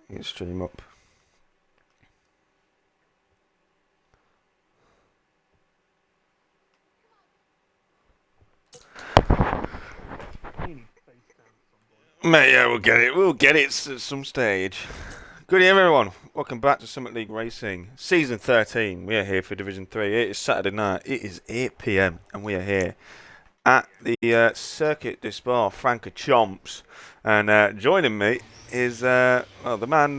Get stream up. Mate, yeah, we'll get it. We'll get it at some stage. Good evening, everyone. Welcome back to Summit League Racing, Season 13. We are here for Division 3. It is Saturday night. It is 8 p.m. and we are here at the Circuit du Spa, Francorchamps. And joining me is, well, the man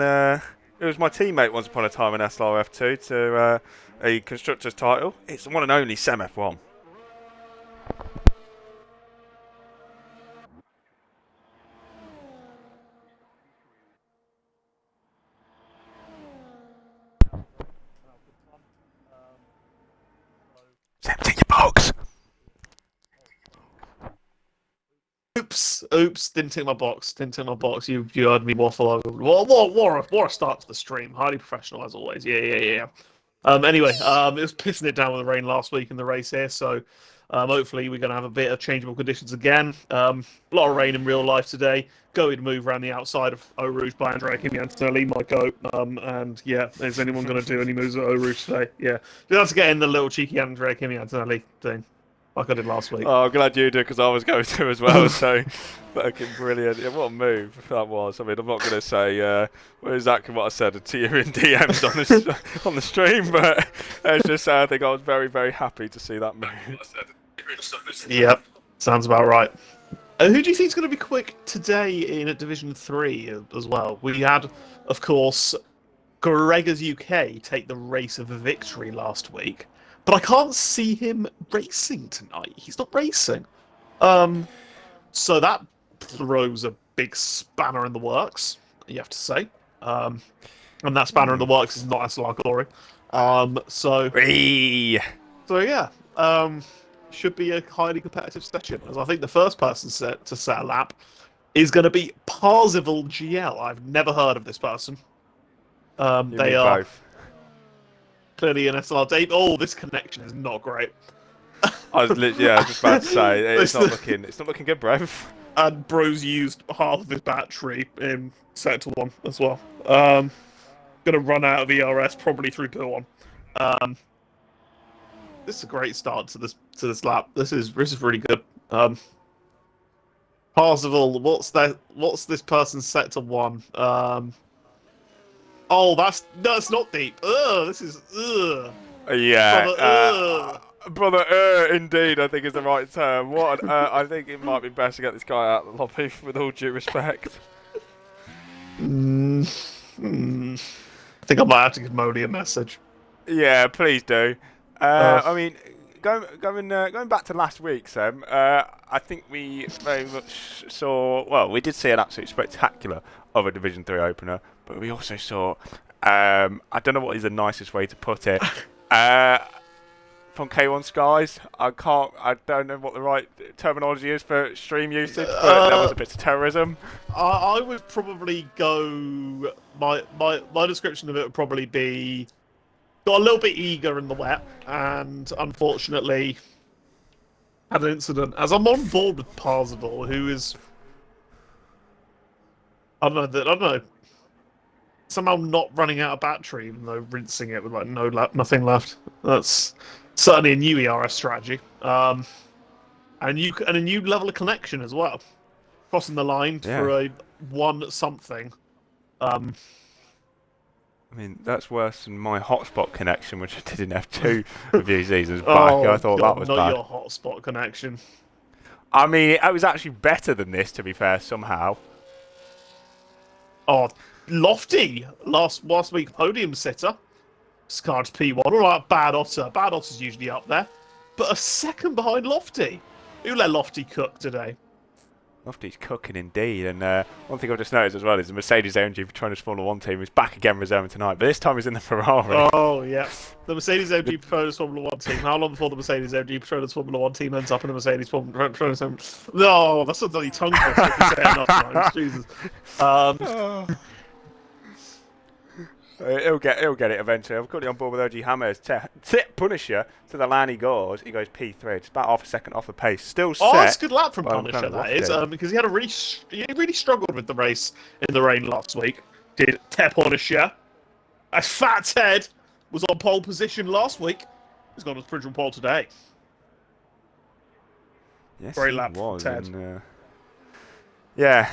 who was my teammate once upon a time in SLR F2 to a Constructors title. It's the one and only Sem F1. Sem, take your box. Oops, didn't take my box. You heard me waffle over. What a start to the stream. Highly professional as always. Yeah. Anyway, it was pissing it down with the rain last week in the race here, so hopefully we're going to have a bit of changeable conditions again. A lot of rain in real life today. Going to move around the outside of Eau Rouge by Andrea Kimi Antonelli, my goat. And yeah, is anyone going to do any moves at Eau Rouge today? Yeah, let's get in the little cheeky Andrea Kimi Antonelli thing, like I did last week. Oh, I'm glad you do, because I was going to as well, so fucking brilliant. Yeah, what a move that was. I mean, I'm not going to say exactly what I said to you in DMs on the stream, but it's just I think I was very, very happy to see that move. Yep, sounds about right. Who do you think is going to be quick today in Division 3 as well? We had, of course, Gregor's UK take the race of victory last week, but I can't see him racing tonight. He's not racing. So that throws a big spanner in the works, you have to say. And that spanner in the works is not SLR Glory. So yeah. Should be a highly competitive session, as I think the first person to set a lap is going to be Parzival GL. I've never heard of this person. They are both. Clearly an SLR date. Oh, this connection is not great. I was just about to say it's not looking good, bro. And Bro's used half of his battery in Sector 1 as well. Gonna run out of ERS probably through Pill 1. This is a great start to this lap. This is really good. Parzival, what's this person's Sector 1? Oh, that's not deep. This is Yeah. Brother, indeed, I think is the right term. I think it might be best to get this guy out of the lobby, with all due respect. I think I might have to give Modi a message. Yeah, please do. I mean, going back to last week, Sam. I think we very much saw. Well, we did see an absolute spectacular of a Division 3 opener, but we also saw. I don't know what is the nicest way to put it. From K1 Skies, I don't know what the right terminology is for stream usage, but there was a bit of terrorism. I would probably go. My description of it would probably be got a little bit eager in the wet, and unfortunately had an incident. As I'm on board with Parzival, who is I don't know, somehow not running out of battery, even though rinsing it with like nothing left. That's certainly a new ERS strategy. And a new level of connection as well. Crossing the line for a 1 something. I mean, that's worse than my hotspot connection, which I did in F2 a few seasons back. I thought that was not bad. Your hotspot connection. I mean, it was actually better than this, to be fair, somehow. Oh, Lofty, last week podium sitter. Scarred P1. All right, Bad Otter. Bad Otter's usually up there, but a second behind Lofty. Who let Lofty cook today? Lofty's cooking indeed, and one thing I've just noticed as well is the Mercedes AMG Petronas Formula 1 team is back again reserving tonight, but this time he's in the Ferrari. Oh, yeah. The Mercedes AMG Petronas Formula 1 team. How long before the Mercedes AMG Petronas Formula 1 team ends up in the Mercedes Petronas? No, that's a bloody tongue twister if you say it enough times. Jesus. He'll get it eventually. I've got it on board with OG Hammers. Tip Punisher to the line he goes P3. It's about half a second off the pace. Still set. Oh, that's a good lap from Punisher, that is, because he really struggled with the race in the rain last week. did Teponisher. As Fat Ted was on pole position last week, he's gone as principal pole today. Yes, Great he lap for was. Ted. And, yeah.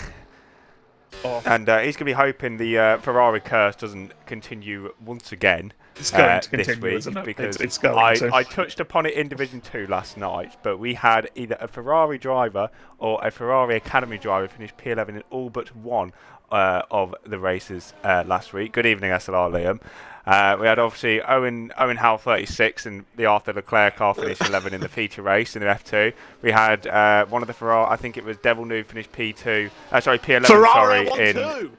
Oh, And he's going to be hoping the Ferrari curse doesn't continue once again it's going to this continue, week, isn't it? because It's going to. I touched upon it in Division 2 last night, but we had either a Ferrari driver or a Ferrari Academy driver finish P11 in all but one of the races last week. Good evening, SLR Liam. We had obviously Owen Howell 36 and the Arthur Leclerc car finished 11 in the feature race in the F2. We had one of the Ferrari, I think it was Devil Noob, finished P2. P11. Ferrari sorry, in. 1-2.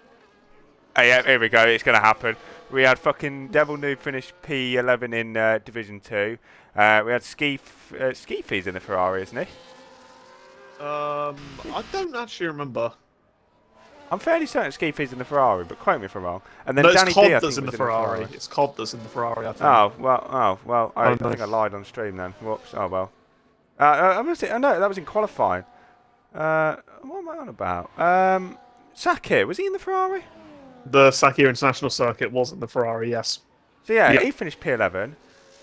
Yeah, here we go. It's going to happen. We had fucking Devil Noob finish P11 in Division 2. We had Skeefy's in the Ferrari, isn't he? I don't actually remember. I'm fairly certain Skeefy's in the Ferrari, but quote me if I'm wrong. And then No, it's Danny D, I Cod think, that's in the Ferrari. It's Cod that's in the Ferrari, I think. Oh well. I no. think I lied on stream then. Whoops. Oh well. I no, that was in qualifying. What am I on about? Sakir, was he in the Ferrari? The Sakir International Circuit was in the Ferrari, yes. So yeah, Yep. he finished P11.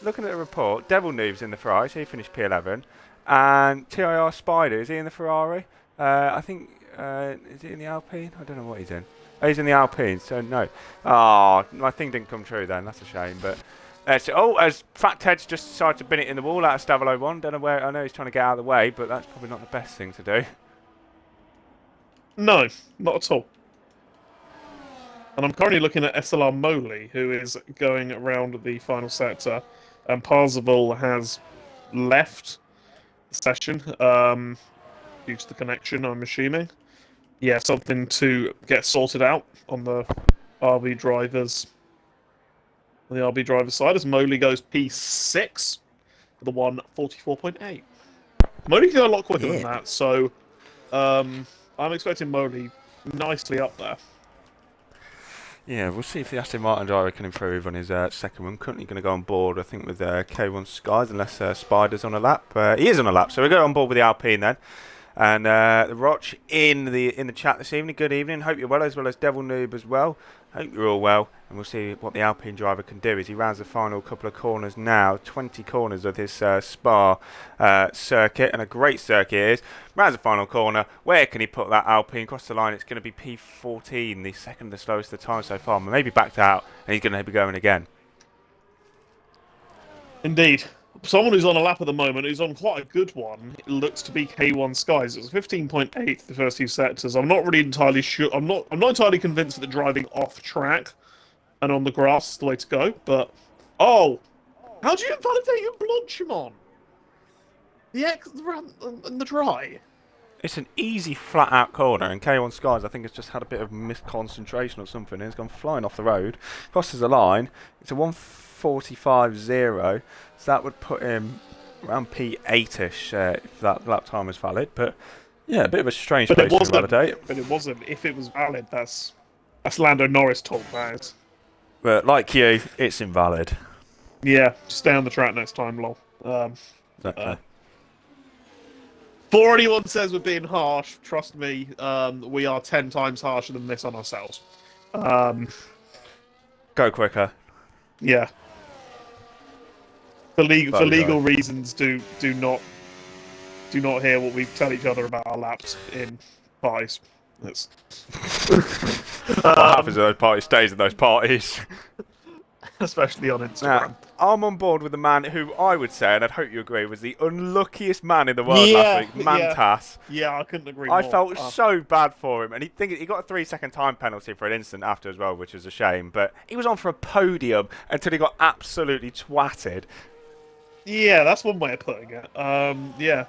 Looking at the report, Devil Noob's in the Ferrari, so he finished P11. And TIR Spider, is he in the Ferrari? I think, is he in the Alpine? I don't know what he's in. Oh, he's in the Alpine, so no. Oh, my thing didn't come true then, that's a shame. But as Fat Ted's just decided to bin it in the wall out of Stavilo 1, don't know where, I know he's trying to get out of the way, but that's probably not the best thing to do. No, not at all. And I'm currently looking at SLR Moley, who is going around the final sector, and Parzival has left the session due to the connection, I'm assuming. Yeah, something to get sorted out on the RB drivers. On the RB driver side, as Moley goes P6 for the 1:44.8. Moley can go a lot quicker than that, so I'm expecting Moley nicely up there. Yeah, we'll see if the Aston Martin driver can improve on his second one. Currently going to go on board, I think, with K1 Skies, unless Spider's on a lap. He is on a lap, so we'll go on board with the Alpine then. And the Roch in the chat this evening. Good evening. Hope you're well, as well as Devil Noob as well. Hope you're all well, and we'll see what the Alpine driver can do as he rounds the final couple of corners now. 20 corners of this Spa circuit, and a great circuit it is. Rounds the final corner. Where can he put that Alpine across the line? It's going to be P14, the second the slowest of the time so far. Maybe backed out, and he's going to be going again. Indeed. Someone who's on a lap at the moment, who's on quite a good one, it looks to be K1 Skies. It was 15.8 the first few sectors. I'm not really entirely sure. I'm not entirely convinced that driving off track and on the grass is the way to go. But how do you invalidate your Blanchimon? In the dry. It's an easy flat-out corner, and K1 Skies, I think, has just had a bit of misconcentration or something, and it's gone flying off the road. Crosses the line. It's a 1:45.0, so that would put him around P8ish if that lap time is valid. But yeah, a bit of a strange place to validate. But it wasn't. If it was valid, that's Lando Norris talk, that is. But like you, it's invalid. Yeah, stay on the track next time, lol. Exactly. Before anyone says we're being harsh, trust me, we are 10 times harsher than this on ourselves. Go quicker. Yeah. For legal reasons, do not hear what we tell each other about our laps in parties. What happens at those parties stays at those parties. Especially on Instagram. Now, I'm on board with the man who I would say, and I'd hope you agree, was the unluckiest man in the world last week, Mantas. Yeah, I couldn't agree more. I felt so bad for him, and he got a 3-second time penalty for an instant after as well, which was a shame. But he was on for a podium until he got absolutely twatted. Yeah, that's one way of putting it. Yeah.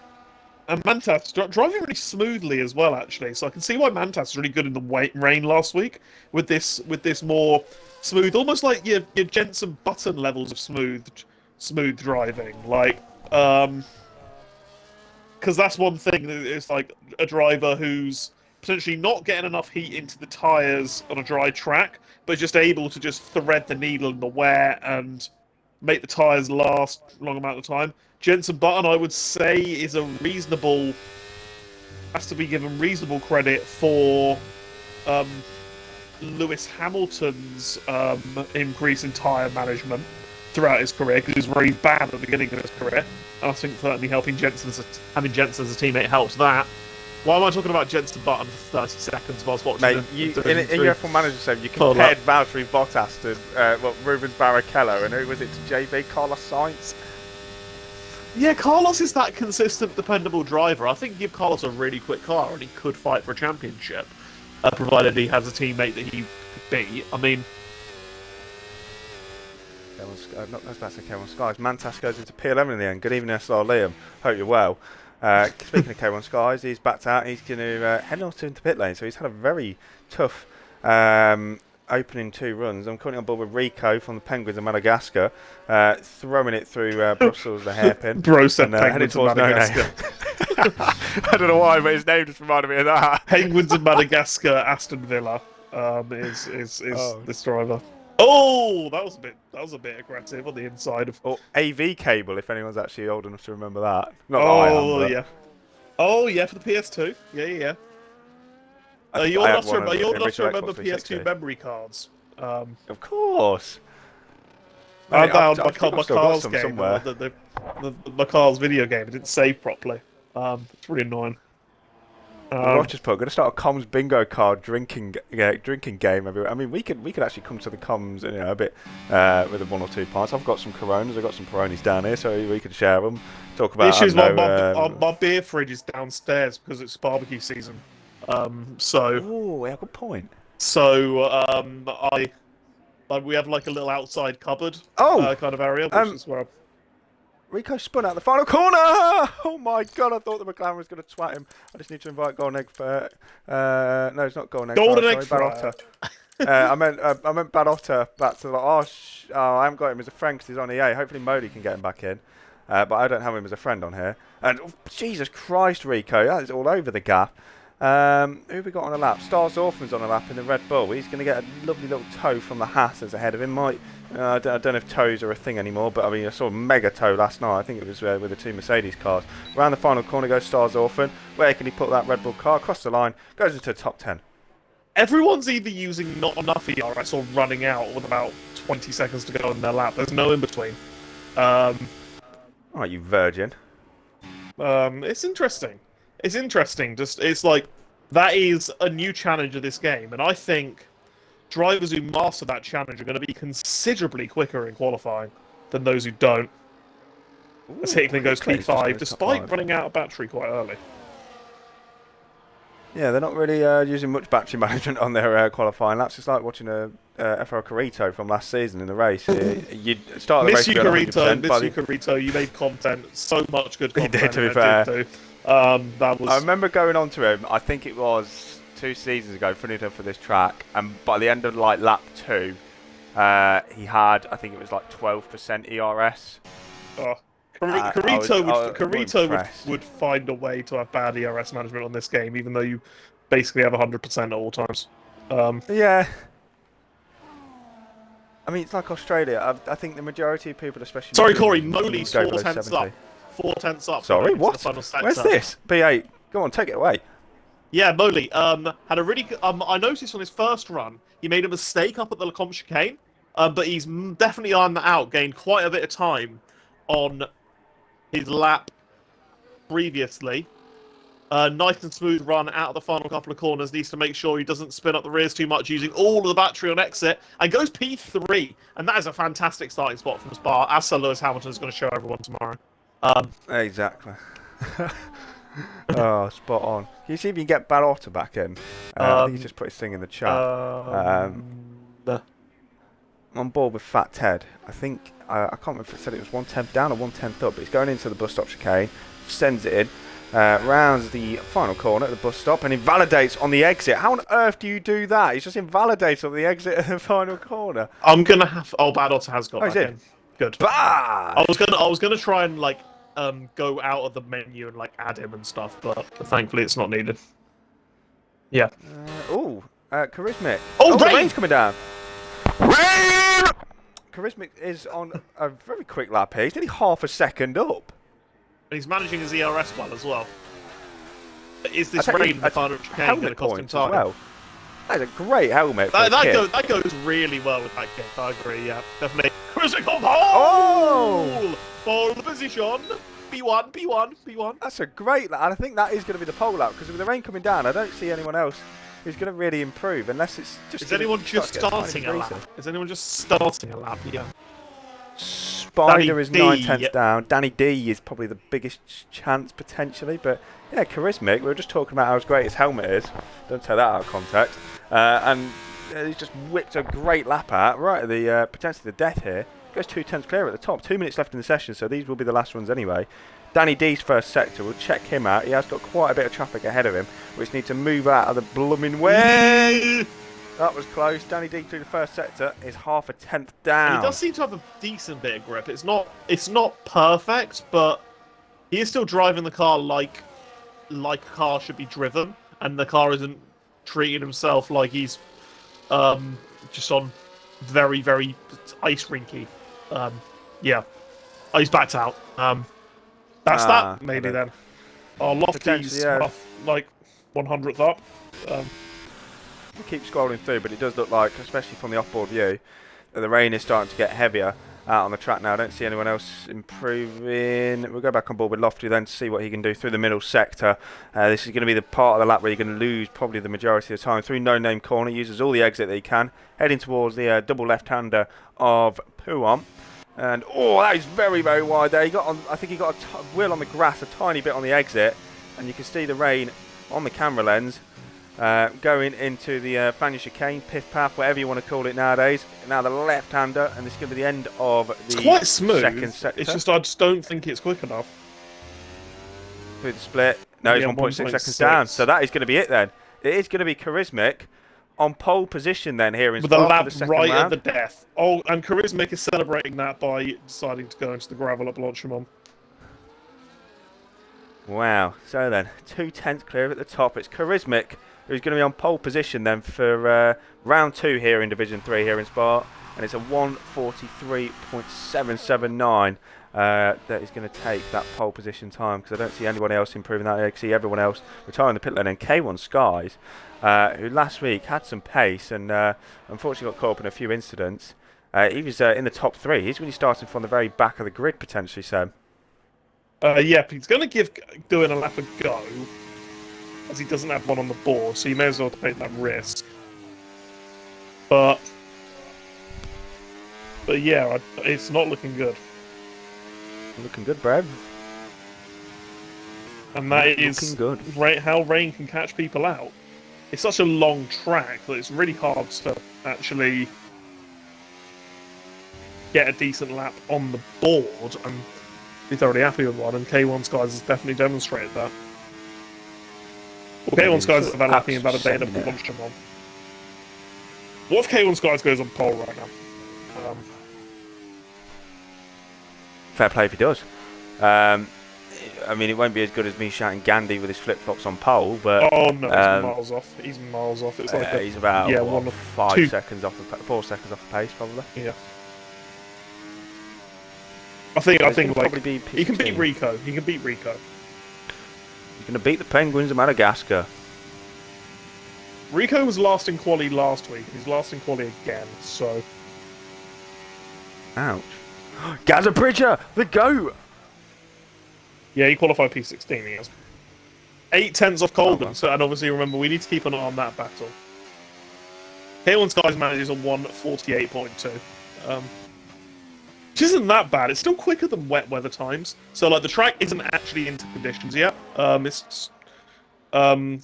And Mantas driving really smoothly as well, actually. So I can see why Mantas was really good in the rain last week with this more smooth, almost like your Jensen Button levels of smooth driving. Like, because that's one thing. It's like a driver who's potentially not getting enough heat into the tyres on a dry track, but just able to just thread the needle in the wear and make the tyres last a long amount of time. Jensen Button, I would say, is a reasonable... has to be given reasonable credit for Lewis Hamilton's increase in tyre management throughout his career, because he was very bad at the beginning of his career. And I think certainly having Jensen as a teammate helps that. Why am I talking about Jensen Button for 30 seconds whilst watching Mate, in your F1 Manager save, you compared Valtteri Bottas to Rubens Barrichello, and who was it to JB, Carlos Sainz? Yeah, Carlos is that consistent, dependable driver. I think give Carlos a really quick car and he could fight for a championship, provided he has a teammate that he could beat. I mean... Not that's about to say K1 Skies. Mantas goes into P11 in the end. Good evening, SLR Liam. Hope you're well. Speaking of K1 Skies, he's backed out. He's going to head on into pit lane. So he's had a very tough opening 2 runs. I'm currently on board with Rico from the Penguins of Madagascar, throwing it through Brussels, the hairpin. Bro said Penguins of Madagascar. I don't know why, but his name just reminded me of that. Penguins of Madagascar, Aston Villa is this driver. Oh, that was a bit aggressive on the inside of. Or AV cable, if anyone's actually old enough to remember that. Not that I am, but... yeah. Oh yeah, for the PS2. Yeah. You're old enough to remember PS2 memory cards. Of course. I found my car's game, somewhere. My car's video game. It didn't save properly. It's really annoying. Roger's put, going to start a comms bingo card drinking game everywhere. I mean, we could actually come to the comms, a bit with 1 or 2 pints. I've got some Coronas, I've got some Peronis down here, so we could share them. Talk about. The issue is my beer fridge is downstairs because it's barbecue season. Oh, yeah, good point. So we have like a little outside cupboard kind of area, which is where. Rico spun out the final corner! Oh my god, I thought the McLaren was going to twat him. I just need to invite Golden Egg for... no, it's not Golden Egg. Golden Egg for I meant Badotta back to the... I haven't got him as a friend because he's on EA. Hopefully Modi can get him back in. But I don't have him as a friend on here. And Jesus Christ, Rico, that is all over the gap. Who have we got on a lap? Stars Orphans on a lap in the Red Bull. He's going to get a lovely little toe from the Haas as ahead of him. I don't know if toes are a thing anymore, but I mean, I saw a mega toe last night. I think it was with the 2 Mercedes cars. Around the final corner goes Stars Orphan. Where can he put that Red Bull car? Across the line, goes into the top 10. Everyone's either using not enough ERS or running out with about 20 seconds to go in their lap. There's no in between. Alright, you virgin. It's interesting. It's interesting. It's like that is a new challenge of this game, and I think drivers who master that challenge are going to be considerably quicker in qualifying than those who don't. As Hickling goes P5, despite running out of battery quite early. Yeah, they're not really using much battery management on their qualifying laps. It's like watching a FR Carito from last season in the race. You start the race with 100%. Miss you, Carito. You made content, so much good content. He did, to be fair. That was... I remember going on to him, I think it was 2 seasons ago, funny enough for this track, and by the end of like lap 2, he had, I think it was like 12% ERS. Carito would find a way to have bad ERS management on this game, even though you basically have 100% at all times. Yeah. I mean, it's like Australia. I think the majority of people, especially... Sorry, Corey, Moley's 4 tenths up. 4 tenths up. Sorry, what? Where's this? B8. Go on, take it away. Yeah, Moley had a really... I noticed on his first run, he made a mistake up at the Lecombe chicane, but he's definitely ironed that out, gained quite a bit of time on his lap previously. Nice and smooth run out of the final couple of corners. Needs to make sure he doesn't spin up the rears too much, using all of the battery on exit, and goes P3. And that is a fantastic starting spot from Spa, as Sir Lewis Hamilton is going to show everyone tomorrow. Exactly. Oh, spot on. Can you see if you can get Barotta back in? I think he's just put his thing in the chat. I'm on board with Fat Ted. I think, I can't remember if it said it was 1/10 down or 1/10 up, but he's going into the bus stop chicane, sends it in, rounds the final corner at the bus stop, and invalidates on the exit. How on earth do you do that? He's just invalidates on the exit at the final corner. I'm going to have... Oh, Barotta has got back in. Good. Bad! I was gonna try and like go out of the menu and like add him and stuff, but thankfully it's not needed. Yeah. Charismatic. Oh, the rain! rain's coming down. Rain! Charismatic is on a very quick lap here. He's nearly half a second up. And he's managing his ERS well as well. Is this rain the final chicane going to cost him time? Well. That's a great helmet for a kit. That goes really well with that kit. I agree. Yeah, definitely. Critical pole. Oh! Pole position. P1, P1, P1. That's a great lap, and I think that is going to be the pole lap, because with the rain coming down, I don't see anyone else who's going to really improve, unless it's just... Is anyone just starting a lap? Is anyone just starting a lap? Yeah. Spider is 9/10 down. Danny D is probably the biggest chance, potentially, but yeah, Charismic, we were just talking about how great his helmet is. Don't take that out of context. And he's just whipped a great lap out, right at the potentially the death here. Goes 2/10 clear at the top. 2 minutes left in the session, so these will be the last ones anyway. Danny D's first sector, we'll check him out. He has got quite a bit of traffic ahead of him, which need to move out of the blooming way. That was close. Danny D through the first sector is 0.5 down. And he does seem to have a decent bit of grip. It's not perfect, but he is still driving the car like a car should be driven, and the car isn't treating himself like he's just on very, very ice rinky. Yeah. Oh, he's backed out. That's that, maybe then. Oh, Lofty's like 100th up. We keep scrolling through, but it does look like, especially from the off-board view, that the rain is starting to get heavier out on the track now. I don't see anyone else improving. We'll go back on board with Lofty then to see what he can do through the middle sector. This is going to be the part of the lap where you're going to lose probably the majority of the time. Through No Name Corner, uses all the exit that he can, heading towards the double left-hander of Puon. And oh, that is very, very wide there. He got on, I think he got a wheel on the grass, a tiny bit on the exit, and you can see the rain on the camera lens. Going into the Fania chicane, piff path, whatever you want to call it nowadays. Now the left-hander, and this is going to be the end of the it's quite smooth. Second sector. It's just I just don't think it's quick enough. Through the split. No, it's 1.6 seconds down. So that is going to be it then. It is going to be Charismic on pole position then here in with the lap the right round. at the death. Oh, and Charismic is celebrating that by deciding to go into the gravel at Blanchimont. Wow. So then, 2/10 clear at the top. It's Charismic who's going to be on pole position then for round 2 here in Division 3 here in Spa. And it's a 1:43.779 that is going to take that pole position time, because I don't see anyone else improving that. I can see everyone else retiring the pit lane. And K1 Skies, who last week had some pace and unfortunately got caught up in a few incidents. He was in the top 3. He's going to be starting from the very back of the grid potentially, Sam. Yeah, he's going to give doing a lap a go, as he doesn't have one on the board, so you may as well take that risk. But yeah, it's not looking good. Looking good, Brev. And that is looking good. How rain can catch people out. It's such a long track that it's really hard to actually get a decent lap on the board and be thoroughly happy with one, and K1 Skies has definitely demonstrated that. Well, K1 Skies is lapping about a day at Blanchimont. What if K1 Skies goes on pole right now? Fair play if he does. I mean, it won't be as good as me shouting Gandhi with his flip-flops on pole, but... Oh, no, he's miles off. He's miles off. It's like he's about, yeah, 4 seconds off the pace, probably. Yeah. I think like he can beat Rico. He can beat Rico. He's going to beat the Penguins of Madagascar. Rico was last in quali last week. He's last in quali again, so... Ouch. Gaza Bridger, the GOAT! Yeah, he qualified P16, he has. 8/10 off Colgan, so, and obviously remember, we need to keep an eye on that battle. K1 Skies manages on 1:48.2. Which isn't that bad. It's still quicker than wet weather times. So, like, the track isn't actually into conditions yet. It's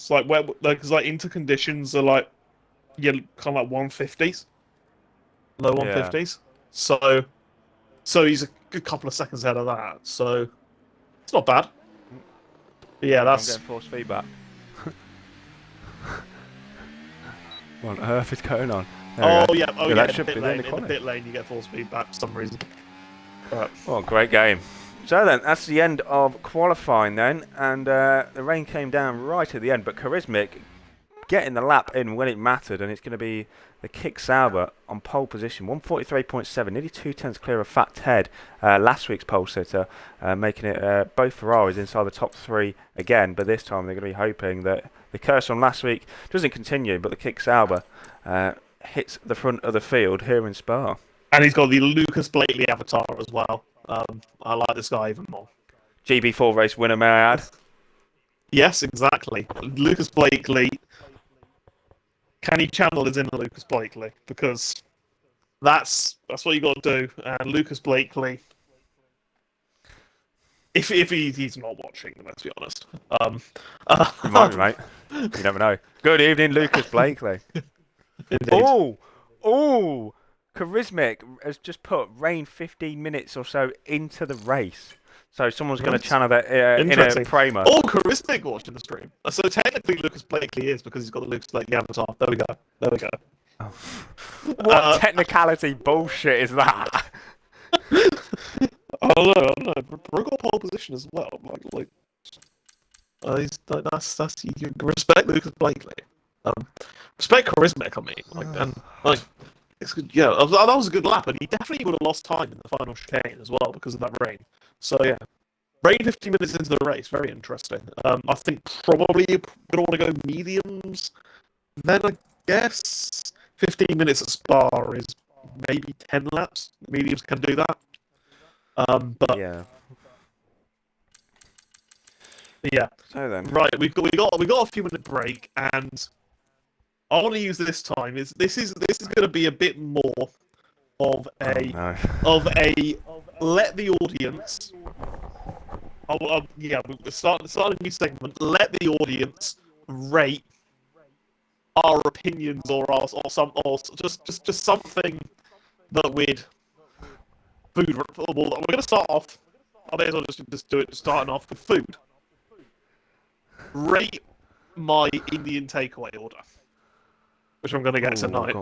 like wet, because like into conditions are like, yeah, kind of like 150s, low 150s. So he's a good couple of seconds ahead of that. So it's not bad. But yeah, that's. I'm getting forced feedback. What on earth is going on? Oh yeah, that should be in the pit lane you get force feedback for some reason. Right. Well, great game. So then, that's the end of qualifying then, and the rain came down right at the end, but Charismic getting the lap in when it mattered, and it's going to be the Kick Sauber on pole position, 1:43.7, nearly 2/10 clear of Fat Ted, last week's pole sitter, making it both Ferraris inside the top 3 again, but this time they're going to be hoping that The curse from last week doesn't continue, but the kick Sauber hits the front of the field here in Spa. And he's got the Lucas Blakely avatar as well. I like this guy even more. GB4 race winner, may I add? Yes, exactly. Lucas Blakely. Can he channel his inner Lucas Blakely? Because that's what you got to do. And Lucas Blakely, if he's not watching, let's be honest. You might be, mate. You never know. Good evening, Lucas Blakely. Indeed. Oh, Charismatic has just put rain 15 minutes or so into the race. So someone's going to channel that inner Pramer. Oh, Charismatic watching the stream. So technically Lucas Blakely is because he's got the Lucas Blakely avatar. There we go. Oh. What technicality bullshit is that? I don't know. Brooke got pole position as well. That's you respect Lucas Blakely. Respect Charismatic. I mean, it's good. Yeah, that was a good lap, and he definitely would have lost time in the final chicane as well because of that rain. So yeah, rain 15 minutes into the race, very interesting. I think probably you're gonna want to go mediums. Then I guess 15 minutes at Spa is maybe 10 laps. Mediums can do that. But yeah. So then, right, we got a few minute break, and I want to use this time. This is going to be a bit more of a let the audience. We're starting a new segment. Let the audience rate our opinions or just something that we'd food. Well, we're going to start off. I may as well just do it. Starting off with food. Rate my Indian takeaway order, which I'm going to get tonight.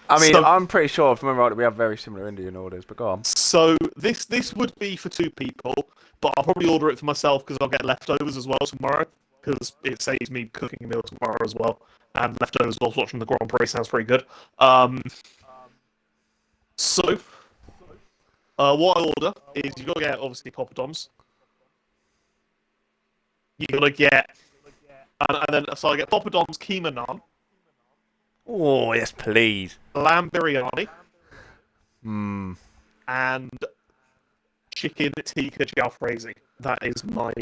I mean, I'm pretty sure, if I remember right, that we have very similar Indian orders, but go on. So this would be for 2 people, but I'll probably order it for myself because I'll get leftovers as well tomorrow, because it saves me cooking a meal tomorrow as well. And leftovers whilst watching the Grand Prix sounds pretty good. So what I order is you've got to get, obviously, poppadoms. You're going to get... So I get poppadoms, keema naan. Oh, yes, please. Lamb biryani. And chicken tikka jalfrezi. That is my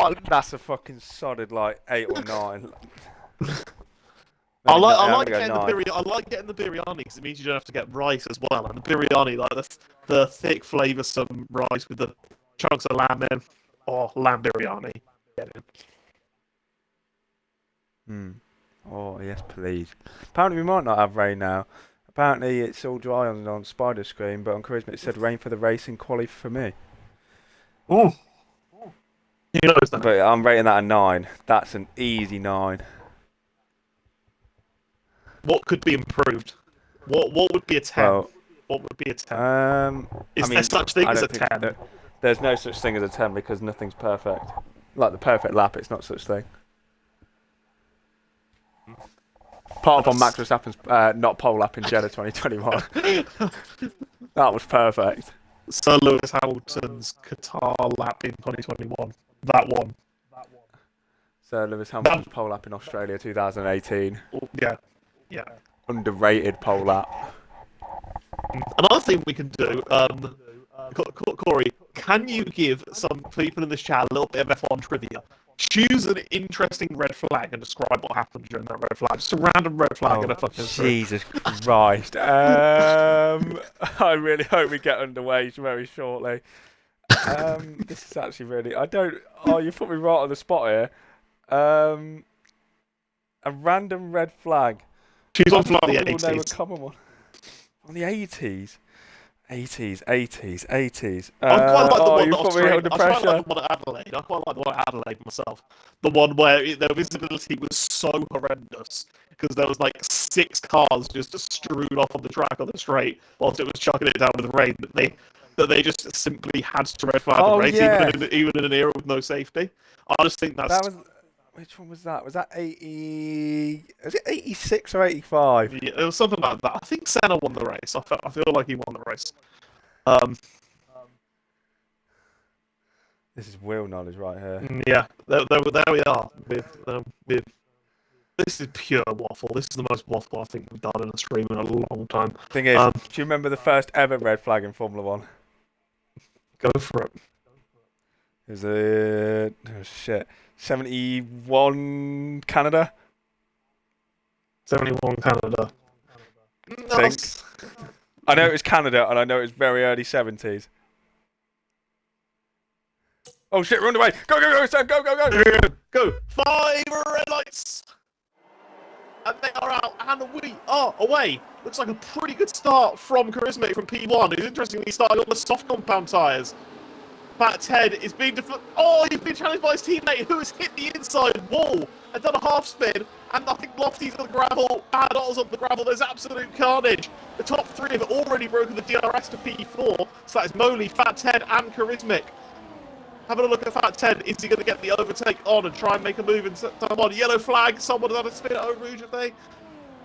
order. That's a fucking solid, 8 or 9. I like getting the biryani because it means you don't have to get rice as well. And the biryani, the thick, flavoursome rice with the chunks of lamb in. Oh, lamb biryani. Get it. Oh, yes, please. Apparently, we might not have rain now. Apparently, it's all dry on Spider Screen, but on Charisma it said rain for the race and quali for me. Oh. You know that. But I'm rating that a 9. That's an easy 9. What could be improved? What would be a 10? Well, what would be a 10? Is there such thing as a 10? There's no such thing as a 10 because nothing's perfect. Like the perfect lap, it's not such thing. Apart from Max Verstappen's not pole lap in Jeddah 2021. That was perfect. Sir Lewis Hamilton's Qatar lap in 2021. That one. Sir Lewis Hamilton's pole lap in Australia 2018. Yeah. Underrated pole lap. Another thing we can do, Corey, can you give some people in this chat a little bit of F1 trivia? Choose an interesting red flag and describe what happened during that red flag. Just a random red flag and a fucking Jesus Christ. I really hope we get underway very shortly. This is actually really... you put me right on the spot here. A random red flag. Choose one from the 80s. Name a common one. On the 80s. 80s. I quite like the one at Adelaide. I quite like the one at Adelaide myself. The one where the visibility was so horrendous because there was 6 cars just strewn off on the track on the straight whilst it was chucking it down with the rain. That they just simply had to red flag the race, even in an era with no safety. I just think that's... Which one was that? Was that 80? Was it 86 or 85? Yeah, it was something like that. I think Senna won the race. I feel like he won the race. This is wheel knowledge right here. Yeah, there we are. With this is pure waffle. This is the most waffle I think we've done in a stream in a long time. Thing is, do you remember the first ever red flag in Formula One? Go for it. It was oh shit, 71 Canada. 71 Canada. Think. I know it was Canada, and I know it was very early 70s. Oh shit, we're underway! Go, go, go, Sam, go, go, go! Go! 5 red lights! And they are out, and we are away! Looks like a pretty good start from Charismatic from P1, who's interestingly started on the soft compound tyres. Fat Ted is being he's been challenged by his teammate who has hit the inside wall and done a half spin, and I think Lofty's on the gravel, Bad Ott's on the gravel, there's absolute carnage. The top 3 have already broken the DRS to P4, so that is Moley, Fat Ted and Charismatic. Having a look at Fat Ted, is he going to get the overtake on and try and make a move and set time on? Yellow flag, someone has had a spin at Eau Rouge, have they?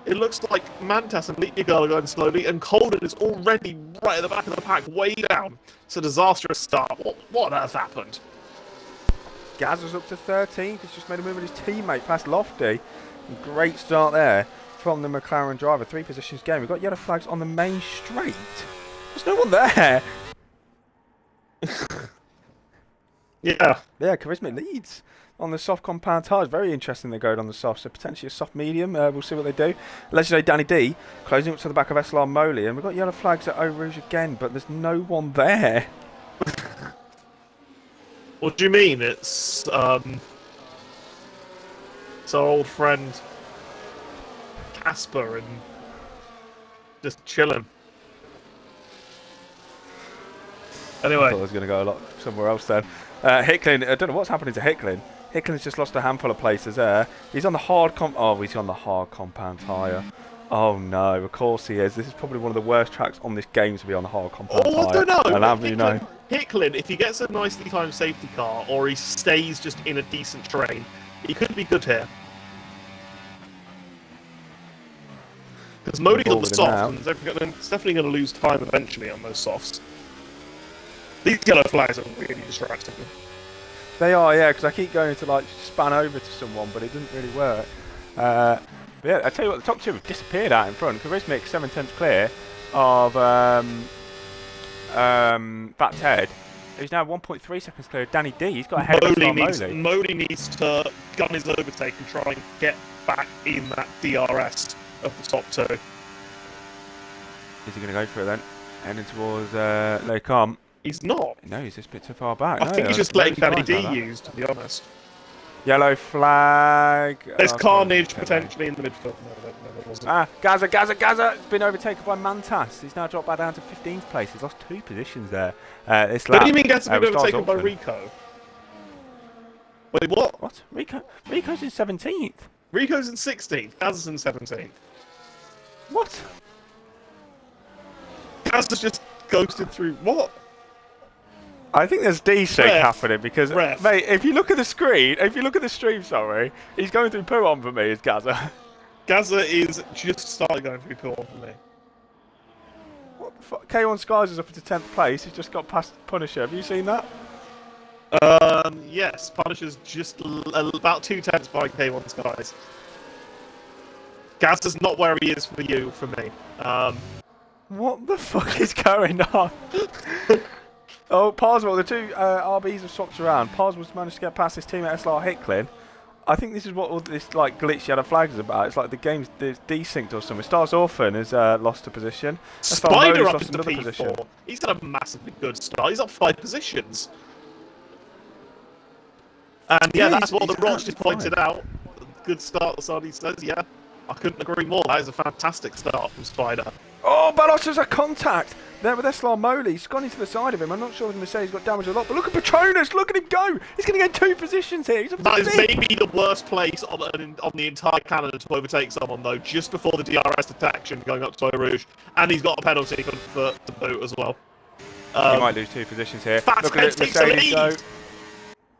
It looks like Mantas and Leapygal are going slowly, and Colden is already right at the back of the pack, way down. It's a disastrous start. What on earth happened? Gaz was up to 13th. He's just made a move with his teammate past Lofty. Great start there from the McLaren driver. 3 positions gained. We've got yellow flags on the main straight. There's no one there. Yeah, Charisma leads on the soft compound tyres. Very interesting they're going on the soft, so potentially a soft medium. We'll see what they do. Legendary Danny D closing up to the back of SLR Moley, and we've got yellow flags at Eau Rouge again, but there's no one there. What do you mean? It's our old friend Casper and just chilling. Anyway, I thought I was going to go a lot somewhere else then. Hicklin, I don't know what's happening to Hicklin. Hicklin's just lost a handful of places there. He's on the hard he's on the hard compound tyre. Oh no, of course he is. This is probably one of the worst tracks on this game to be on a hard compound tyre. I don't know. And have you know. Hicklin, if he gets a nicely timed safety car, or he stays just in a decent train, he could be good here. Because Modi's on the soft, and it's definitely going to lose time eventually on those softs. These yellow flags are really distracting. They are, yeah, because I keep going to like span over to someone, but it doesn't really work. But yeah, I tell you what, the top 2 have disappeared out in front. Charismatic 7/10 clear of Fat Ted, who's now 1.3 seconds clear of Danny D. He's got ahead of Moley. Modi needs to gun his overtake and try and get back in that DRS of the top 2. Is he going to go for it then? Heading towards Les Combes. He's not. No, he's just a bit too far back. I think he's just letting Danny D use, to be honest. Yellow flag. There's carnage potentially in the midfield. No, there wasn't. Gaza. It's been overtaken by Mantas. He's now dropped back down to 15th place. He's lost 2 positions there. This lap. What do you mean Gaza's been overtaken by Rico? Wait, what? What? Rico's in 17th. Rico's in 16th. Gaza's in 17th. What? Gaza's just ghosted through. What? I think there's desync happening because, mate, if you look at the stream, sorry, he's going through Puon for me, is Gaza. Gaza is just started going through Puon for me. What the fuck? K1 Skies is up into 10th place. He's just got past Punisher. Have you seen that? Yes, Punisher's just about 2/10 by K1 Skies. Gaza's not where he is for me. What the fuck is going on? Oh, Parswell, the 2 RBs have swapped around. Parswell's managed to get past his team at SLR Hicklin. I think this is what all this like glitch yellow flags is about. It's like the game's desynced or something. Stars Orphan has lost a position. Spider up into P4. Position. He's had a massively good start. He's up 5 positions. And yeah, that's what the Roch just pointed out. Good start, Lasardi says, yeah. I couldn't agree more. That is a fantastic start from Spider. Oh, Balotto's a contact there with SLR Moley. He's gone into the side of him. I'm not sure if Mercedes got damaged a lot, but look at Petronas. Look at him go. He's going to get 2 positions here. That is maybe the worst place on the entire Canada to overtake someone, though, just before the DRS detection going up to Eau Rouge. And he's got a penalty for the boot as well. He might lose 2 positions here. Look at it, Mercedes go.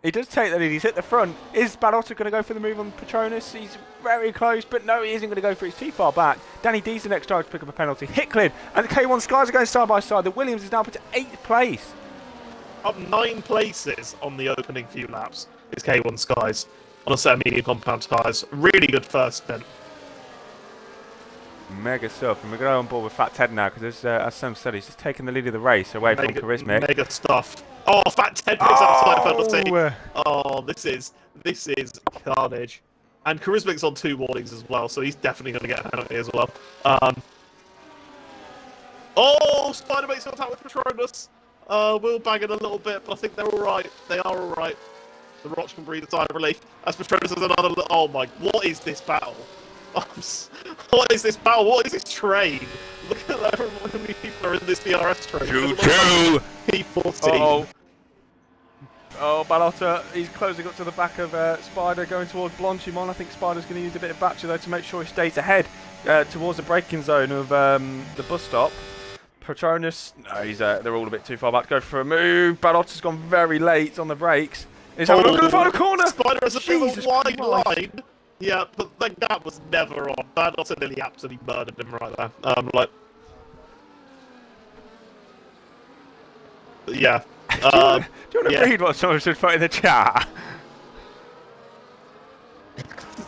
He does take the lead. He's hit the front. Is Balotto going to go for the move on Petronas? He's very close, but no, he isn't going to go for it. He's too far back. Danny D's the next driver to pick up a penalty. Hicklin and the K1 Skies are going side by side. The Williams is now put to 8th place. up 9 places on the opening few laps. Is K1 Skies on a set of medium compound tyres. Really good first stint. Mega stuff, and we're going on board with Fat Ted now because, as Sam said, he's just taking the lead of the race away from Charismatic. Mega stuff. Oh, Fat Ted picks up the side penalty. Oh! Oh, this is carnage. And Charismac's on 2 warnings as well, so he's definitely going to get a penalty as well. Oh, Spider makes contact with Patronus. We'll bang it a little bit, but I think they're all right. They are all right. The Roch can breathe a sigh of relief. As Patronus has another. Oh my! What is this battle? What is this battle? What is this train? Look at how many people are in this DRS train. Choo-choo! P14. Oh, Ballotta, he's closing up to the back of Spider, going towards Blanchimon. I think Spider's going to use a bit of battery though to make sure he stays ahead towards the braking zone of the bus stop. Patronus, no, they're all a bit too far back to go for a move. Ballotta's gone very late on the brakes. He's having a look at the final corner. Spider has a bit of a wide line. Yeah, but the gap was never on. Ballotta nearly absolutely murdered him right there. Yeah. Do you want to read what someone should put in the chat?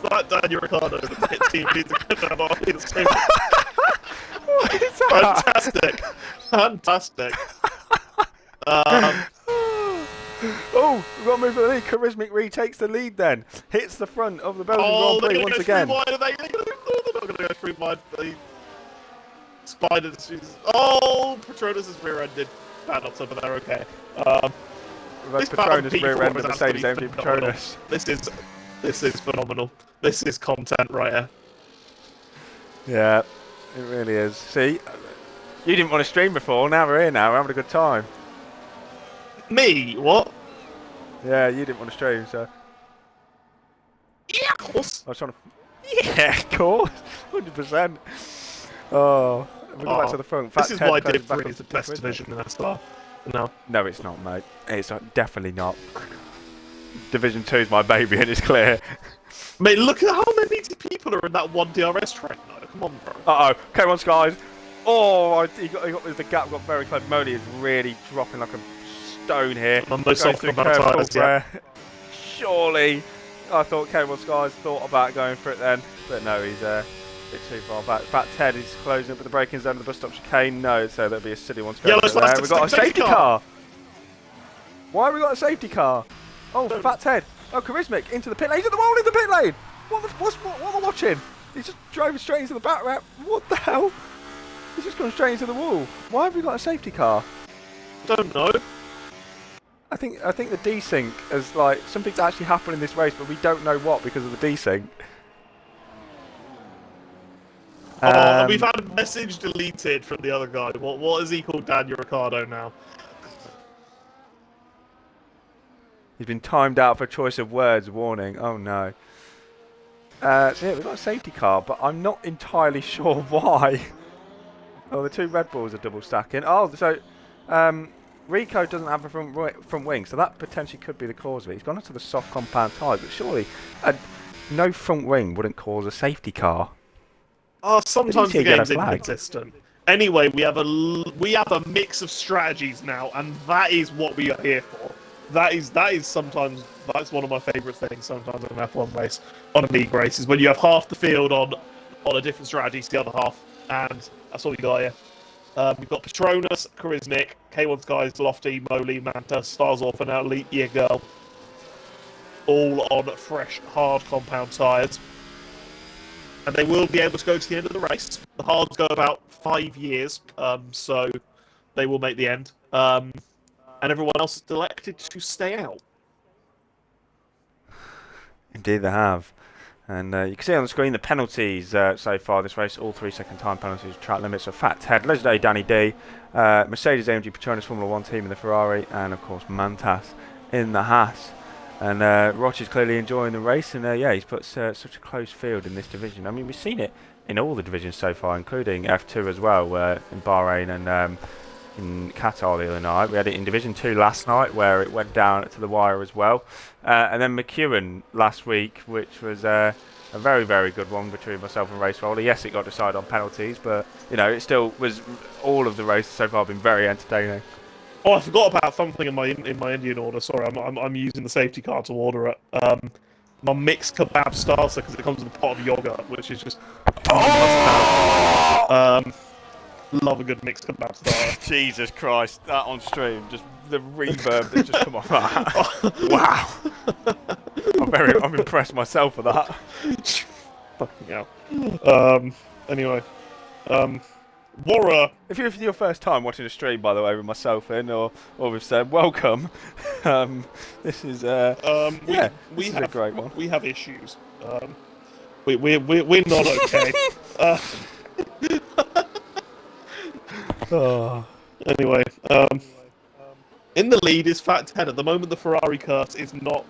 That Daniel Ricciardo, the pit team needs to get that off his team. What is that? Fantastic. Fantastic. Oh, we've got to move the lead. Charismatic retakes the lead then. Hits the front of the Belgian Grand Prix once again. They're not going to go through wide. Spider. Oh, Patronus is rear-ended. Ballotta, but they're okay. This Patronus rear-ended Mercedes-AMG Patronus. This is phenomenal. This is content right here. Yeah, it really is. See, you didn't want to stream before. Now we're here. Now we're having a good time. Me? What? Yeah, you didn't want to stream, so. Yeah, of course. I was trying to. Yeah, of course, 100%. Oh, we go back to the front. This is why Div 3 is the best division in SLR. No, it's not, mate. It's definitely not. Division 2 is my baby, and it's clear. Mate, look at how many people are in that one DRS train. No, come on, bro. Uh-oh. K1 Skies. Oh, the gap got very close. Molly is really dropping like a stone here. On those soft tires, yeah. Surely, I thought K1 Skies thought about going for it then, but no, he's a bit too far back. Fat Ted is closing up at the braking zone of the bus stop chicane. No, so there'll be a silly one to go there. We've got a safety car. Why have we got a safety car? Oh, Fat Ted. Oh, Charismatic into the pit lane. He's at the wall in the pit lane. What am I watching? He's just driving straight into the back wrap. What the hell? He's just gone straight into the wall. Why have we got a safety car? Don't know. I think the desync is like something's actually happened in this race, but we don't know what because of the desync. We've had a message deleted from the other guy. What is he called? Daniel Ricciardo now. He's been timed out for choice of words. Warning. Oh no. So yeah, we've got a safety car, but I'm not entirely sure why. Oh, the 2 Red Bulls are double stacking. Oh, so Rico doesn't have a front wing, so that potentially could be the cause of it. He's gone into the soft compound tyres, but surely no front wing wouldn't cause a safety car. Oh, sometimes the game's inconsistent. Anyway, we have a mix of strategies now, and that is what we are here for. That's one of my favourite things sometimes in an F1 race, on a league race, is when you have half the field on a different strategy to the other half, and that's all you got here. We've got Patronus, Charismatic, K1 Skies, Lofty, Moly, Manta, Starzorf, and Elite Year Girl. All on fresh, hard compound tyres. And they will be able to go to the end of the race. The hards go about 5 years, so they will make the end. And everyone else is elected to stay out. Indeed they have. And you can see on the screen the penalties so far this race, all 3-second time penalties, track limits of Fat Ted, Legendary Danny D, Mercedes-AMG Patronus Formula 1 team in the Ferrari, and of course Mantas in the Haas. And Roch is clearly enjoying the race, and yeah, he's put such a close field in this division. I mean, we've seen it in all the divisions so far, including F2 as well, in Bahrain and in Qatar the other night. We had it in Division 2 last night, where it went down to the wire as well. And then McEwen last week, which was a very, very good one between myself and Race Roller. Yes, it got decided on penalties, but, you know, it still was, all of the races so far have been very entertaining. Oh, I forgot about something in my Indian order. Sorry, I'm using the safety card to order it. My mixed kebab starter because it comes with a pot of yogurt, which is just a must-have. Love a good mixed kebab starter. Jesus Christ, that on stream, just the reverb that just come off that. Wow. I'm impressed myself with that. Fucking hell. Anyway, Warra. If you're your first time watching a stream, by the way, with myself in or with Seb, welcome. This is this is a great one. We have issues. We're not okay. Anyway, in the lead is Fat Ted. At the moment, the Ferrari curse is not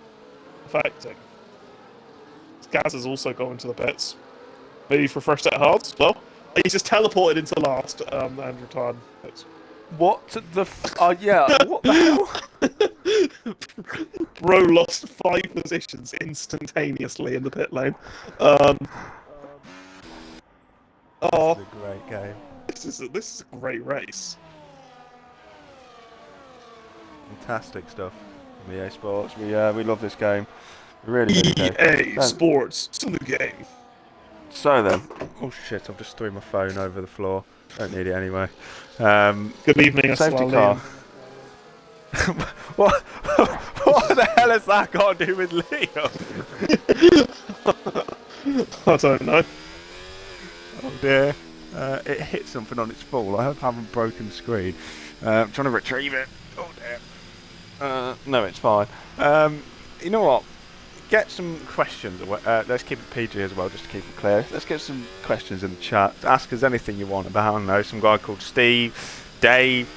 affecting. Gaz is also going to the pits. Maybe for a fresh set of hards. Well, he's just teleported into last and retired. What the? Yeah. What the hell? Bro lost 5 positions instantaneously in the pit lane. Oh, this is a great game. This is a great race. Fantastic stuff. EA Sports. We love this game. We really do. EA Sports. It's a new game. So then, oh shit! I've just threw my phone over the floor. Don't need it anyway. Good evening, safety car. What the hell has that got to do with Liam? I don't know. Oh dear. It hit something on its fall. I hope I haven't broken the screen. I'm trying to retrieve it. Oh dear. No, it's fine. You know what? Get some questions. Let's keep it PG as well, just to keep it clear. Let's get some questions in the chat. Ask us anything you want about, I don't know, some guy called Steve, Dave,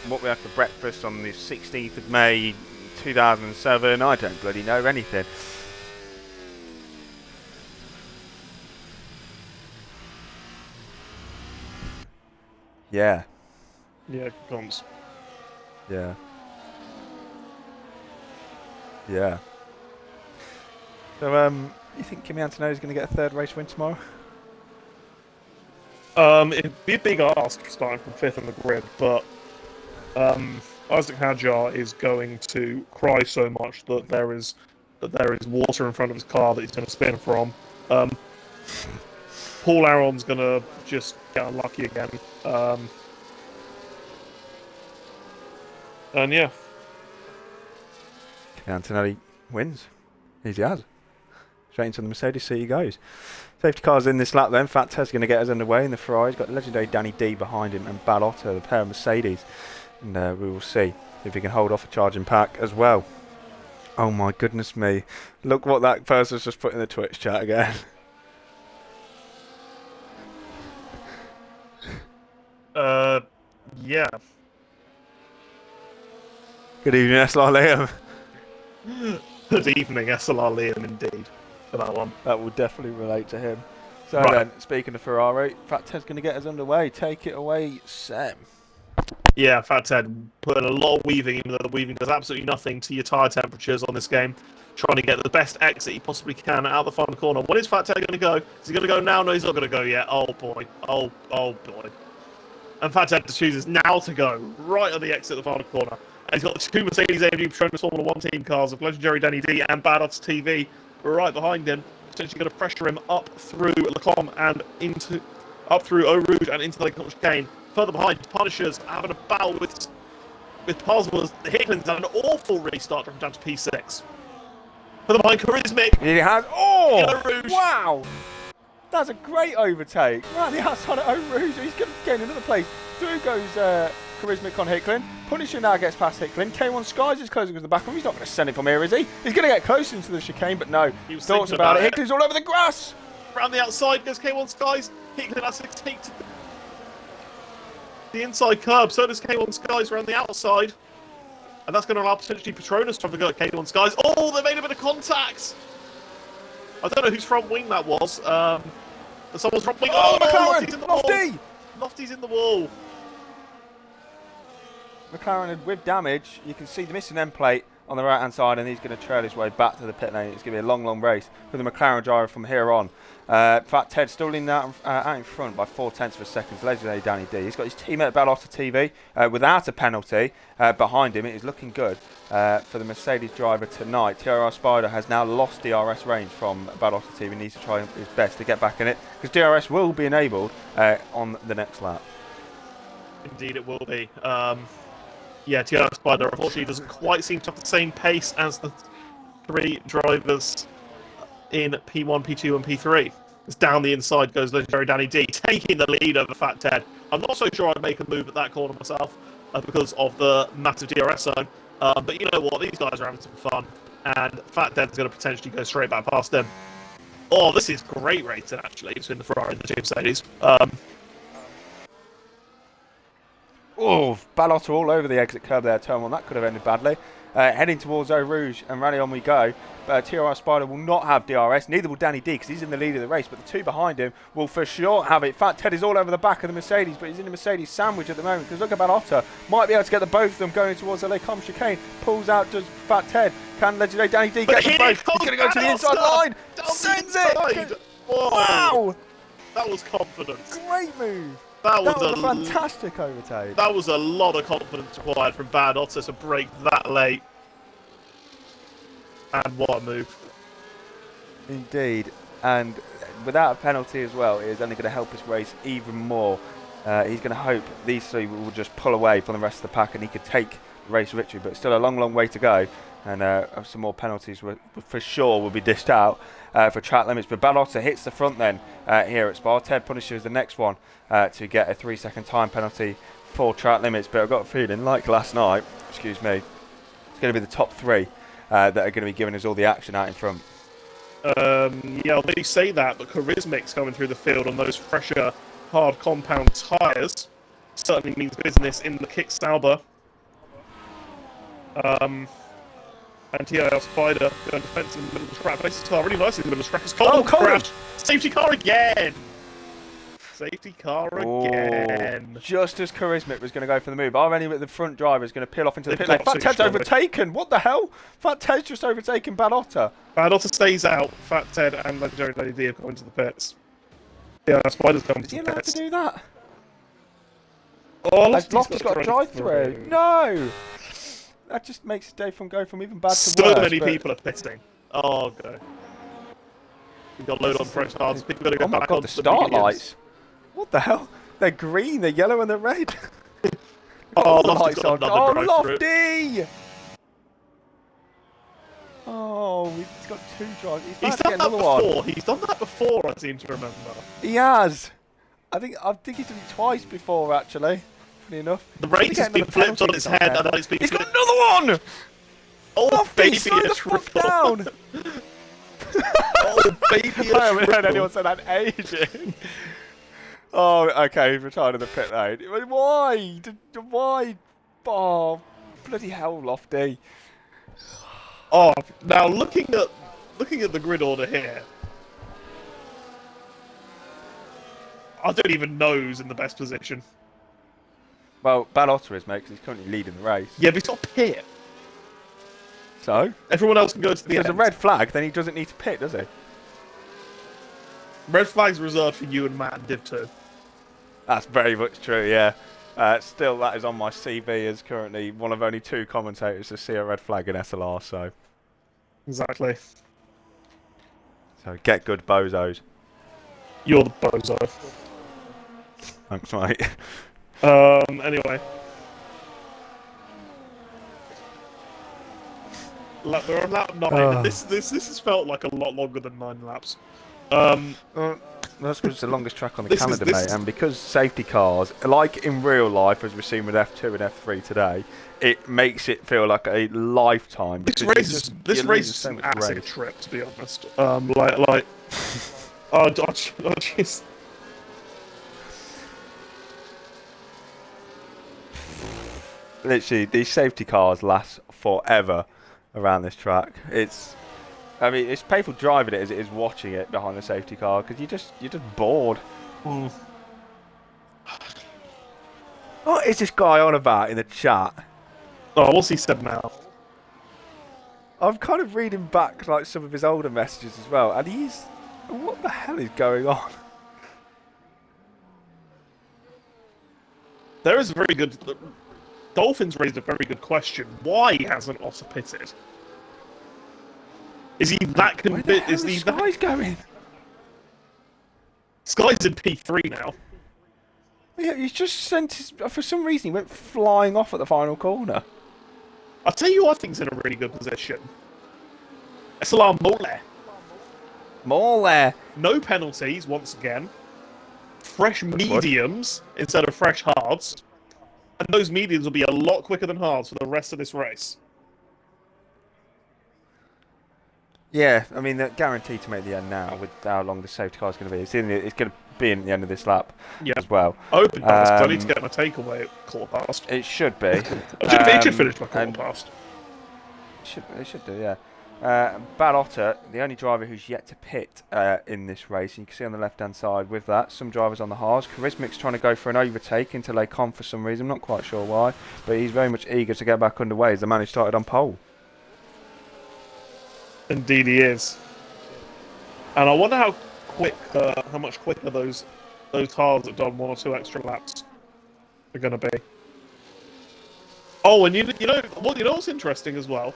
what we had for breakfast on the 16th of May 2007. I don't bloody know anything. Yeah. Yeah, cons. Yeah. Yeah. So, you think Kimi Antonelli is going to get a third race win tomorrow? It'd be a big ask starting from 5th on the grid, but Isaac Hadjar is going to cry so much that there is water in front of his car that he's going to spin from. Paul Aron's going to just get unlucky again. And yeah. Kimi Antonelli wins. Easy as. Straight into the Mercedes seat he goes. Safety car's in this lap then. Fat Ted's going to get us underway in the Ferrari. He's got legendary Danny D behind him and Ballotta, the pair of Mercedes. And we will see if he can hold off a charging pack as well. Oh my goodness me. Look what that person's just put in the Twitch chat again. Yeah. Good evening, SLR Liam. Good evening, SLR Liam, indeed, for that one. That will definitely relate to him. So right. Then, speaking of Ferrari, Fat Ted's going to get us underway. Take it away, Sam. Yeah, Fat Ted put in a lot of weaving, even though the weaving does absolutely nothing to your tyre temperatures on this game. Trying to get the best exit he possibly can out of the final corner. When is Fat Ted going to go? Is he going to go now? No, he's not going to go yet. Oh boy. Oh boy. And Fat Ted chooses now to go, right on the exit of the final corner. And he's got the 2 Mercedes AMG Petronas Formula 1 team cars of legendary Danny D and Badass TV right behind him, potentially going to pressure him up through Lecom and up through Eau Rouge and into the Lake chicane. Further behind, Punishers having a battle with Posmers. The Hicklins had an awful restart from down to P6. Further behind, Charismic. He has. Oh! Eau Rouge. Wow! That's a great overtake. Right, the outside of Eau Rouge. He's going to gain another place. Through goes Charismic on Hicklin. Punisher now gets past Hicklin. K1 Skies is closing with the back of him. He's not going to send it from here, is he? He's going to get close into the chicane, but no. He was Thoughts about it. Hicklin's all over the grass. Around the outside goes K1 Skies. Hicklin has to take to the inside curb. So does K1 Skies around the outside. And that's going to allow potentially Petronas to have a go at K1 Skies. Oh, they made a bit of contact. I don't know whose front wing that was. Someone's front wing. Oh, McLaren! Lofty's in the Lofty! wall. Lofty's in the wall. McLaren with damage. You can see the missing end plate on the right-hand side, and he's going to trail his way back to the pit lane. It's going to be a long, long race for the McLaren driver from here on. Fat Ted still leading out in front by 0.4 of a second. Legendary Danny D. He's got his teammate Bellotta TV without a penalty behind him. It is looking good for the Mercedes driver tonight. TRR Spider has now lost DRS range from Bellotta TV. He needs to try his best to get back in it because DRS will be enabled on the next lap. Indeed, it will be. Yeah, TRR Spider unfortunately doesn't quite seem to have the same pace as the 3 drivers in P1, P2 and P3. It's down the inside goes legendary Danny D, taking the lead over Fat Ted. I'm not so sure I'd make a move at that corner myself because of the massive DRS zone. But you know what, these guys are having some fun, and Fat Ted's going to potentially go straight back past them. Oh, this is great racing actually between the Ferrari and the 2 Mercedes. Oh, Bellotta all over the exit curb there, turn 1. That could have ended badly. Heading towards Eau Rouge, and rally on we go. But TRR Spider will not have DRS, neither will Danny D, because he's in the lead of the race, but the 2 behind him will for sure have it. Fat Ted is all over the back of the Mercedes, but he's in the Mercedes sandwich at the moment, because look at Bellotta. Might be able to get the both of them going towards the Les Combes chicane. Pulls out just Fat Ted. Can legendary Danny D get them both? He's going to go to the inside line. Sends it. Wow. That was confidence. Great move. That was a fantastic overtake. That was a lot of confidence required from Bad Otter to break that late. And what a move. Indeed. And without a penalty as well, it is only going to help us race even more. He's going to hope these 3 will just pull away from the rest of the pack and he could take the race victory. But still a long, long way to go. And some more penalties for sure will be dished out for track limits. But Bellotta hits the front then here at Spa. Ted punishes the next one to get a 3-second time penalty for track limits. But I've got a feeling, like last night, excuse me, it's going to be the top 3 that are going to be giving us all the action out in front. Yeah, I'll let you say that, but Charismic's coming through the field on those fresher, hard compound tyres certainly means business in the kick Sauber. And TRR Spider going defensive in the middle of the track. Places the car really nicely in the middle of the track. It's Colin. Crash. Safety car again! Safety car again. Just as Charismic was going to go for the move, already the front driver is going to peel off into the pit lane. Fat Ted's overtaken. What the hell? Fat Ted's just overtaken Bellotta. Bellotta stays out. Fat Ted and legendary Lady D have gone into the pits. Yeah, Spider's gone into the pits. Is he allowed to do that? Oh, Lofty's got a drive through. No! That just makes Dave from go from even bad to so worse. So many people are pitting. Oh, okay. We've got load on fresh cars. People got to go back on the start lights. What the hell? They're green, they're yellow, and they're red. Oh, Lofty's got another Lofty! Oh, he's got 2 drives. He's done that before. He's done that before, I seem to remember. He has. I think he's done it twice before, actually. Funny enough. The race has been flipped on its head, and it's been. He's got another one. Oh, Lofty, baby, slow the fuck down. Oh, baby, I haven't heard anyone say that in ages. Oh, okay, he's retired in the pit lane. Why? Why? Oh, bloody hell, Lofty. Oh, now looking at the grid order here, I don't even know who's in the best position. Well, Bellotta is, mate, because he's currently leading the race. Yeah, but he's got a pit. So? Everyone else can go to the end. If there's a red flag, then he doesn't need to pit, does he? Red flag's reserved for you and Matt and Div 2. That's very much true, yeah. Still, that is on my CV as currently one of only 2 commentators to see a red flag in SLR, so... Exactly. So, get good, bozos. You're the bozo. Thanks, mate. Anyway. We're on lap 9, and this has felt like a lot longer than 9 laps. That's because it's the longest track on the calendar, mate, and because safety cars, like in real life, as we've seen with F2 and F3 today, it makes it feel like a lifetime. This race is an acid trip, to be honest. Oh, jeez. Literally, these safety cars last forever around this track. I mean, it's painful driving it as it is watching it behind the safety car because you're just bored. Mm. What is this guy on about in the chat? Oh, what's he said now? I'm kind of reading back like some of his older messages as well, and he's... What the hell is going on? There is a very good... Dolphins raised a very good question. Why hasn't Otter pitted? Is he that Where the hell convinced? is Sky's going? Sky's in P3 now. Yeah, he's just sent his... For some reason, he went flying off at the final corner. I'll tell you who I think's in a really good position. SLR Mole. More there. No penalties, once again. Fresh mediums instead of fresh hards. And those mediums will be a lot quicker than hards for the rest of this race. Yeah, I mean, they're guaranteed to make the end now with how long the safety car is going to be. It's going to be in the end of this lap as well. Open pass, 'cause I need to get my takeaway at quarter past. It should be. It should finish by quarter past. It should do, yeah. Bad Otter, the only driver who's yet to pit in this race. You can see on the left-hand side with that, some drivers on the hards. Charismic's trying to go for an overtake into Lecon for some reason. I'm not quite sure why, but he's very much eager to get back underway as the man who started on pole. Indeed he is. And I wonder how much quicker those hards that done 1 or 2 extra laps are going to be. Oh, and you know what's interesting as well?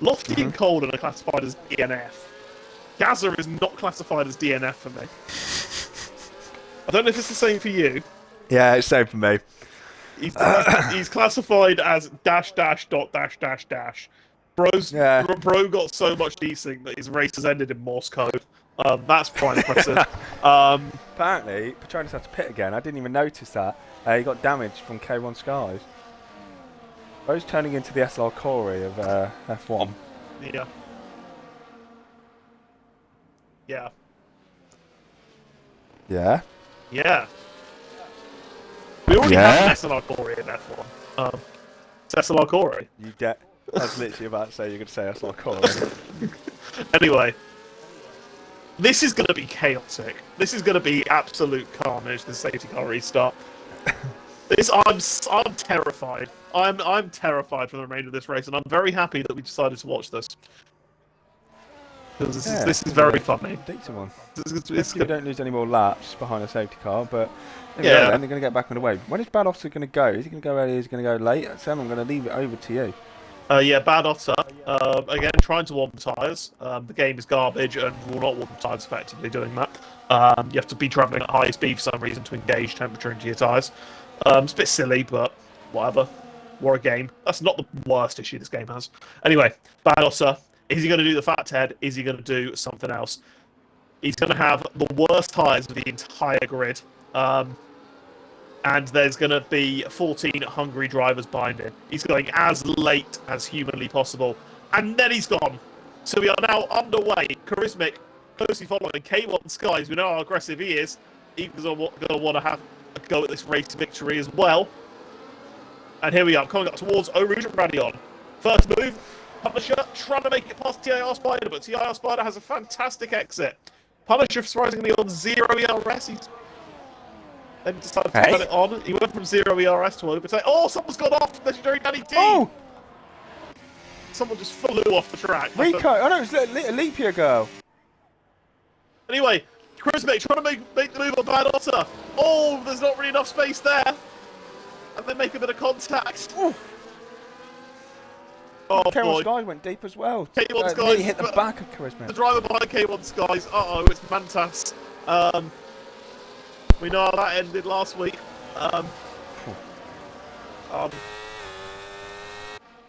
Lofty and Colden are classified as DNF. Gazza is not classified as DNF for me. I don't know if it's the same for you. Yeah, it's same for me. He's classified as --. Bro got so much desync that his race has ended in Morse code. That's quite impressive. Apparently, Petronas had to pit again. I didn't even notice that. He got damaged from K1 Skies. Bro's turning into the SLR Corey of F1. Yeah. Yeah. Yeah? Yeah. We already have an SLR Corey in F1. It's SLR Corey. I was literally about to say you're going to say SLR Corey. Anyway. This is going to be chaotic. This is going to be absolute carnage, the safety car restart. I'm terrified. I'm terrified for the remainder of this race, and I'm very happy that we decided to watch this. Because this is very funny. Decent one. We don't lose any more laps behind a safety car, but yeah, then they're going to get back on the way. When is Bad Otter going to go? Is he going to go early? Is he going to go late? Sam, I'm going to leave it over to you. Yeah, Bad Otter. Again, trying to warm the tyres. The game is garbage and will not warm the tyres effectively doing that. You have to be travelling at high speed for some reason to engage temperature into your tyres. It's a bit silly, but whatever. War a game. That's not the worst issue this game has. Anyway, Bad Otter. Is he going to do the Fat Ted? Is he going to do something else? He's going to have the worst tyres of the entire grid. And there's going to be 14 hungry drivers behind him. He's going as late as humanly possible. And then he's gone. So we are now underway. Charismic, closely following K1 Skies. We know how aggressive he is. He's going to want to have a go at this race victory as well. And here we are, coming up towards Eau Rouge and Radion. First move, Punisher trying to make it past TIR Spider, but TIR Spider has a fantastic exit. Punisher surprisingly on 0 ERS. He's then decided to put it on. He went from 0 ERS to overtake. Oh, someone's gone off! Legendary Danny D! Oh! Someone just flew off the track. Rico! Oh no, it's a leap year girl. Anyway, Charismic trying to make the move on Bad Otter. Oh, there's not really enough space there. And they make a bit of contact. Ooh. Oh, K1 boy. Skies went deep as well. K1 Skies nearly hit the back of Charisma. The driver behind K1 Skies. Uh-oh, it's Mantas. We know how that ended last week.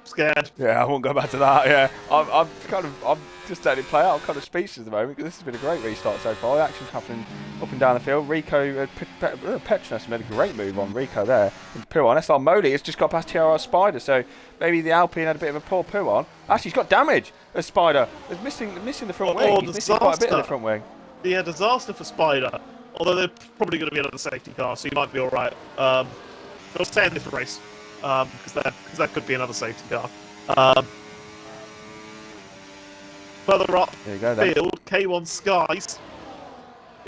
Scared. Yeah, I won't go back to that. Yeah, I'm just letting it play out. I'm kind of speechless at the moment because this has been a great restart so far. The action's happening up and down the field. Rico, Petronas made a great move on Rico there. Poo on. SR Modi has just got past TRR Spider, so maybe the Alpine had a bit of a poor poo on. Actually, he's got damage as Spider. He's missing the front wing. He's missing quite a bit of the front wing. Yeah, disaster for Spider. Although they're probably going to be another safety car, so you might be all right. They'll stay in this race because that could be another safety car. Further up there you go, then. field, K1 Skies.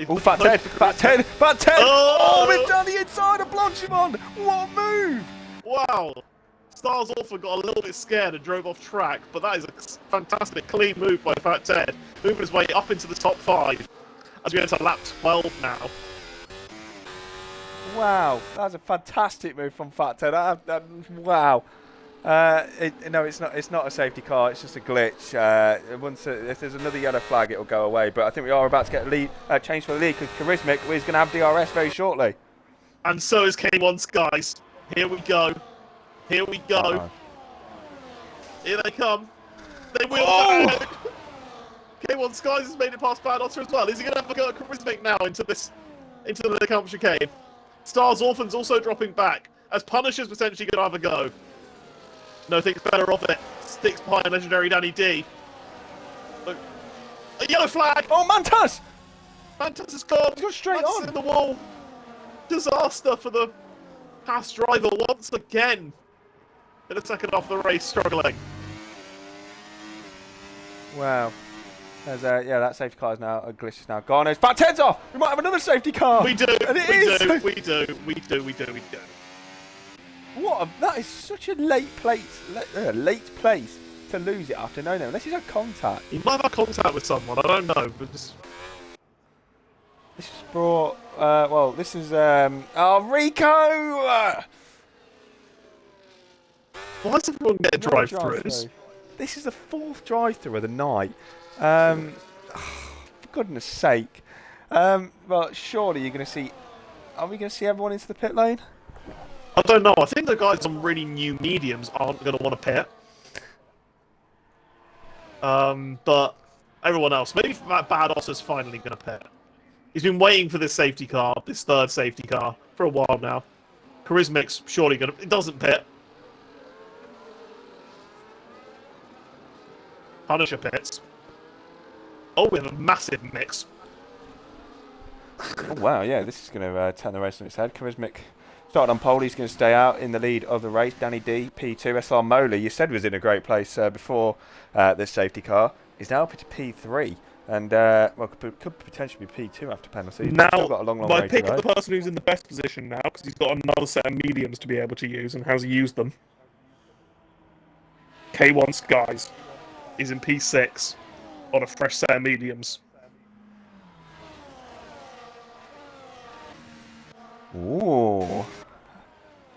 Oh, Fat Ted! Fat Ted! Fat Ted! Oh, it's down the inside of Blanchimon! What a move! Wow! Stars Orphan got a little bit scared and drove off track, but that is a fantastic, clean move by Fat Ted, moving his way up into the top 5 as we enter lap 12 now. Wow, that's a fantastic move from Fat Ted. Wow. No, it's not. It's not a safety car. It's just a glitch. If there's another yellow flag, it'll go away. But I think we are about to get a lead, change for the lead because Charismic is going to have DRS very shortly. And so is K1 Skies. Here we go. Here we go. Uh-oh. Here they come. They will. Oh! K1 Skies has made it past Bad Otter as well. Is he going to have a go at Charismic now into the Camp chicane? Stars Orphan's also dropping back as Punisher's potentially going to have a go. No, thinks better of it. Sticks behind legendary Danny D. Look. A yellow flag! Oh, Mantas! Mantas has gone! He's gone straight Mantas on! in the wall! Disaster for the Haas driver once again. In the second half of the race, struggling. Wow. There's that safety car is now, a glitch is now gone. It's Fat Ted's off! We might have another safety car! We do! And we do! That is such a late place to lose it after no, unless he's had contact. He might have had contact with someone, I don't know, but just... This is brought, this is, Rico! Why does everyone get drive-thrus? This is the 4th drive-thru of the night. For goodness sake. Well, surely you're going to see, are we going to see everyone into the pit lane? I don't know. I think the guys on really new mediums aren't going to want to pit. But everyone else, maybe Bad Otter's finally going to pit. He's been waiting for this safety car, this 3rd safety car, for a while now. Charismic's surely going to... It doesn't pit. Punisher pits. Oh, we have a massive mix. Oh, wow, yeah, this is going to turn the race on its head. Charismic started on pole. He's going to stay out in the lead of the race. Danny D, P2. SLR Moly, you said was in a great place before this safety car. He's now up to P3. And, could potentially be P2 after penalty. Now, still got a long my way pick to of go. the person who's in the best position now, because he's got another set of mediums to be able to use, and how's he used them? K1 Skies. He's in P6 on a fresh set of mediums. Ooh.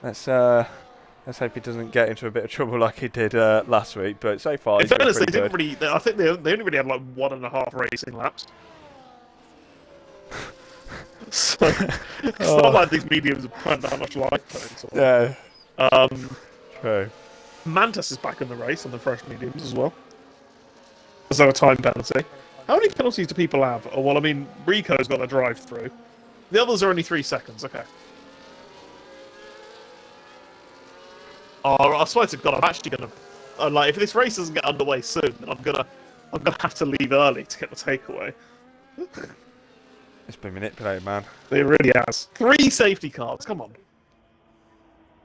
Let's hope he doesn't get into a bit of trouble like he did last week. But so far, In he's been fairness, they pretty didn't good. really. I think they only really had like 1.5 racing laps. So it's not like these mediums have planned that much life. Yeah. True. Mantas is back in the race on the fresh mediums as well. Is there a time penalty? How many penalties do people have? Oh, well, I mean, Rico's got a drive-through. The others are only 3 seconds. Okay. Oh, I swear to God, I'm actually gonna like if this race doesn't get underway soon, then I'm gonna have to leave early to get the takeaway. It's been manipulated, man. It really has. 3 safety cars. Come on.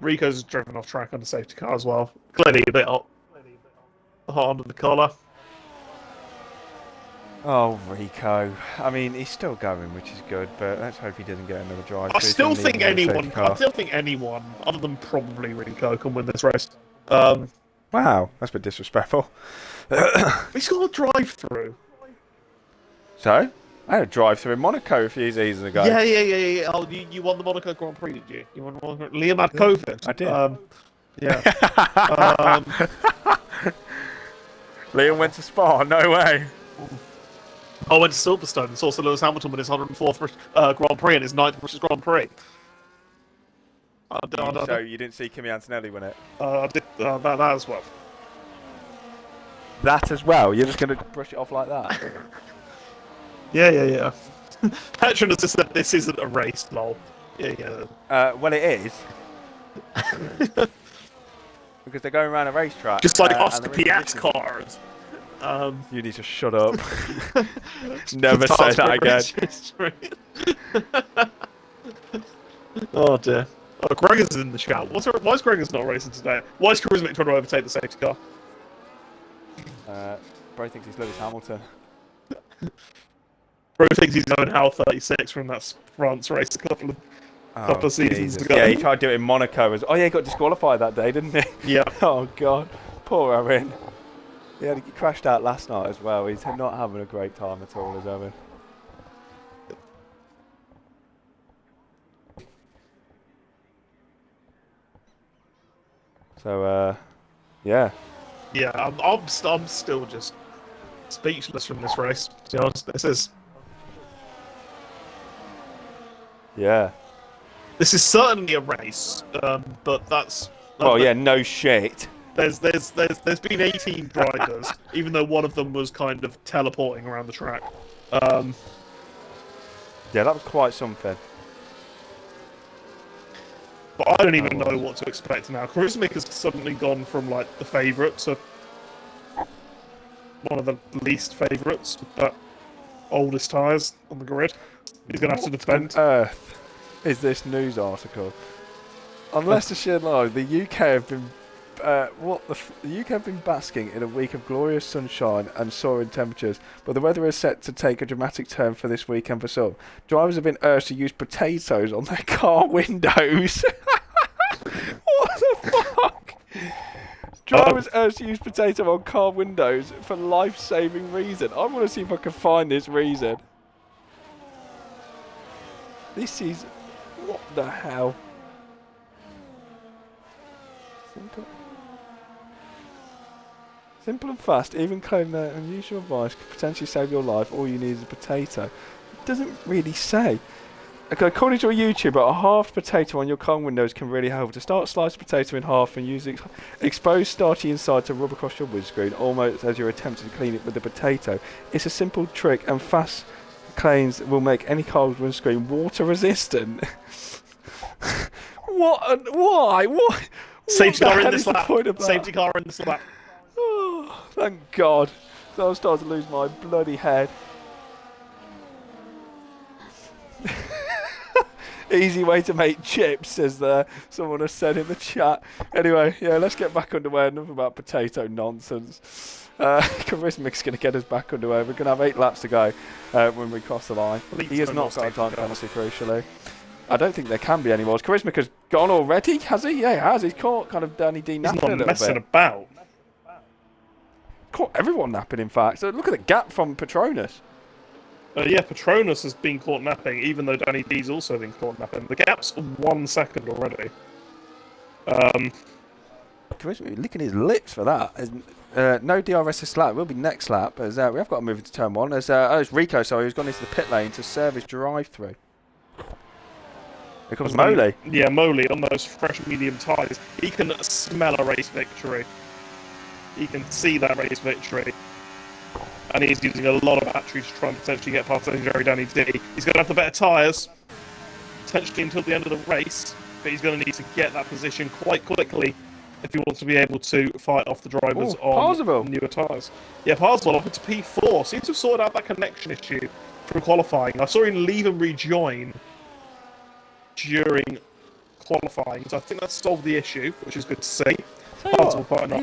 Rico's driven off track on the safety car as well. Clearly a bit hot under the collar. Oh, Rico. I mean, he's still going, which is good, but let's hope he doesn't get another drive. I still think anyone other than probably Rico can win this race. Wow, that's a bit disrespectful. He's got a drive-through. So, I had a drive-through in Monaco a few seasons ago. Yeah. Oh, you won the Monaco Grand Prix, did you? You won the Monaco... Liam had COVID. I did. Yeah. Liam went to Spa, no way. I went to Silverstone and saw Sir Lewis Hamilton win his 104th Grand Prix and his 9th British Grand Prix. So you didn't see Kimi Antonelli win it? I did that as well. That as well? You're just going to brush it off like that? Yeah. Petron has said this isn't a race, lol. Yeah. Well, it is. Because they're going around a racetrack. Just like Oscar Piast's cars. You need to shut up. Never say that again. Oh dear. Oh, Greg is in the chat. Why is Greg not racing today? Why is Charismic trying to overtake the safety car? Bro thinks he's Lewis Hamilton. Bro thinks he's going Hal 36 from that France race a couple Oh, couple of seasons Jesus. ago. Yeah, he tried to do it in Monaco. Oh, yeah, he got disqualified that day, didn't he? Yeah. Oh, God. Poor Owen. Yeah, he crashed out last night as well. He's not having a great time at all, is Owen. So, yeah. Yeah, I'm still just speechless from this race, to be honest. Yeah. This is certainly a race, but that's... Well, yeah, no shit. There's been 18 drivers, even though one of them was kind of teleporting around the track. Yeah, that was quite something. But I don't even know what to expect now. Charismic has suddenly gone from, like, the favourite to one of the least favourites, but oldest tyres on the grid. He's going to have to defend. What on earth is this news article? Unless the sheer lie, the UK have been... the UK have been basking in a week of glorious sunshine and soaring temperatures, but the weather is set to take a dramatic turn for this weekend for some. Drivers have been urged to use potatoes on their car windows. What the fuck? Drivers urged to use potato on car windows for life-saving reason. I want to see if I can find this reason. This is... What the hell? Simple and fast, even claiming that unusual advice could potentially save your life. All you need is a potato. It doesn't really say. Okay, according to a YouTuber, a halved potato on your car windows can really help. To start, slice a potato in half and use the exposed starchy inside to rub across your windscreen, almost as you're attempting to clean it with a potato. It's a simple trick, and fast claims will make any car's windscreen water resistant. Why? What? Safety car in this this lap. Safety car in this lap. Oh, thank God. So I'm starting to lose my bloody head. Easy way to make chips, as someone has said in the chat. Anyway, yeah, let's get back underway. Enough about potato nonsense. Charismic's going to get us back underway. We're going to have 8 laps to go when we cross the line. He has not got a time penalty, crucially. I don't think there can be any more. Charismic has gone already, has he? Yeah, he has. He's caught kind of Danny D napping a little bit. He's not messing about. Caught everyone napping, in fact. So look at the gap from Patronus. Yeah, Patronus has been caught napping, even though Danny D's also been caught napping. The gap's 1 second already. Charismic licking his lips for that. No DRS this lap. Will be next lap, as we have got to move into turn 1. As it's Rico, sorry, who's gone into the pit lane to serve his drive-through. Here comes Moley. Yeah, Moley on those fresh medium tyres. He can smell a race victory. He can see that race victory. And he's using a lot of battery to try and potentially get past legendary Danny D. He's going to have the better tyres, potentially until the end of the race, but he's going to need to get that position quite quickly if he wants to be able to fight off the drivers on newer tyres. Yeah, Parswell up into P4. Seems to have sorted out that connection issue from qualifying. I saw him leave and rejoin during qualifying, so I think that's solved the issue, which is good to see. His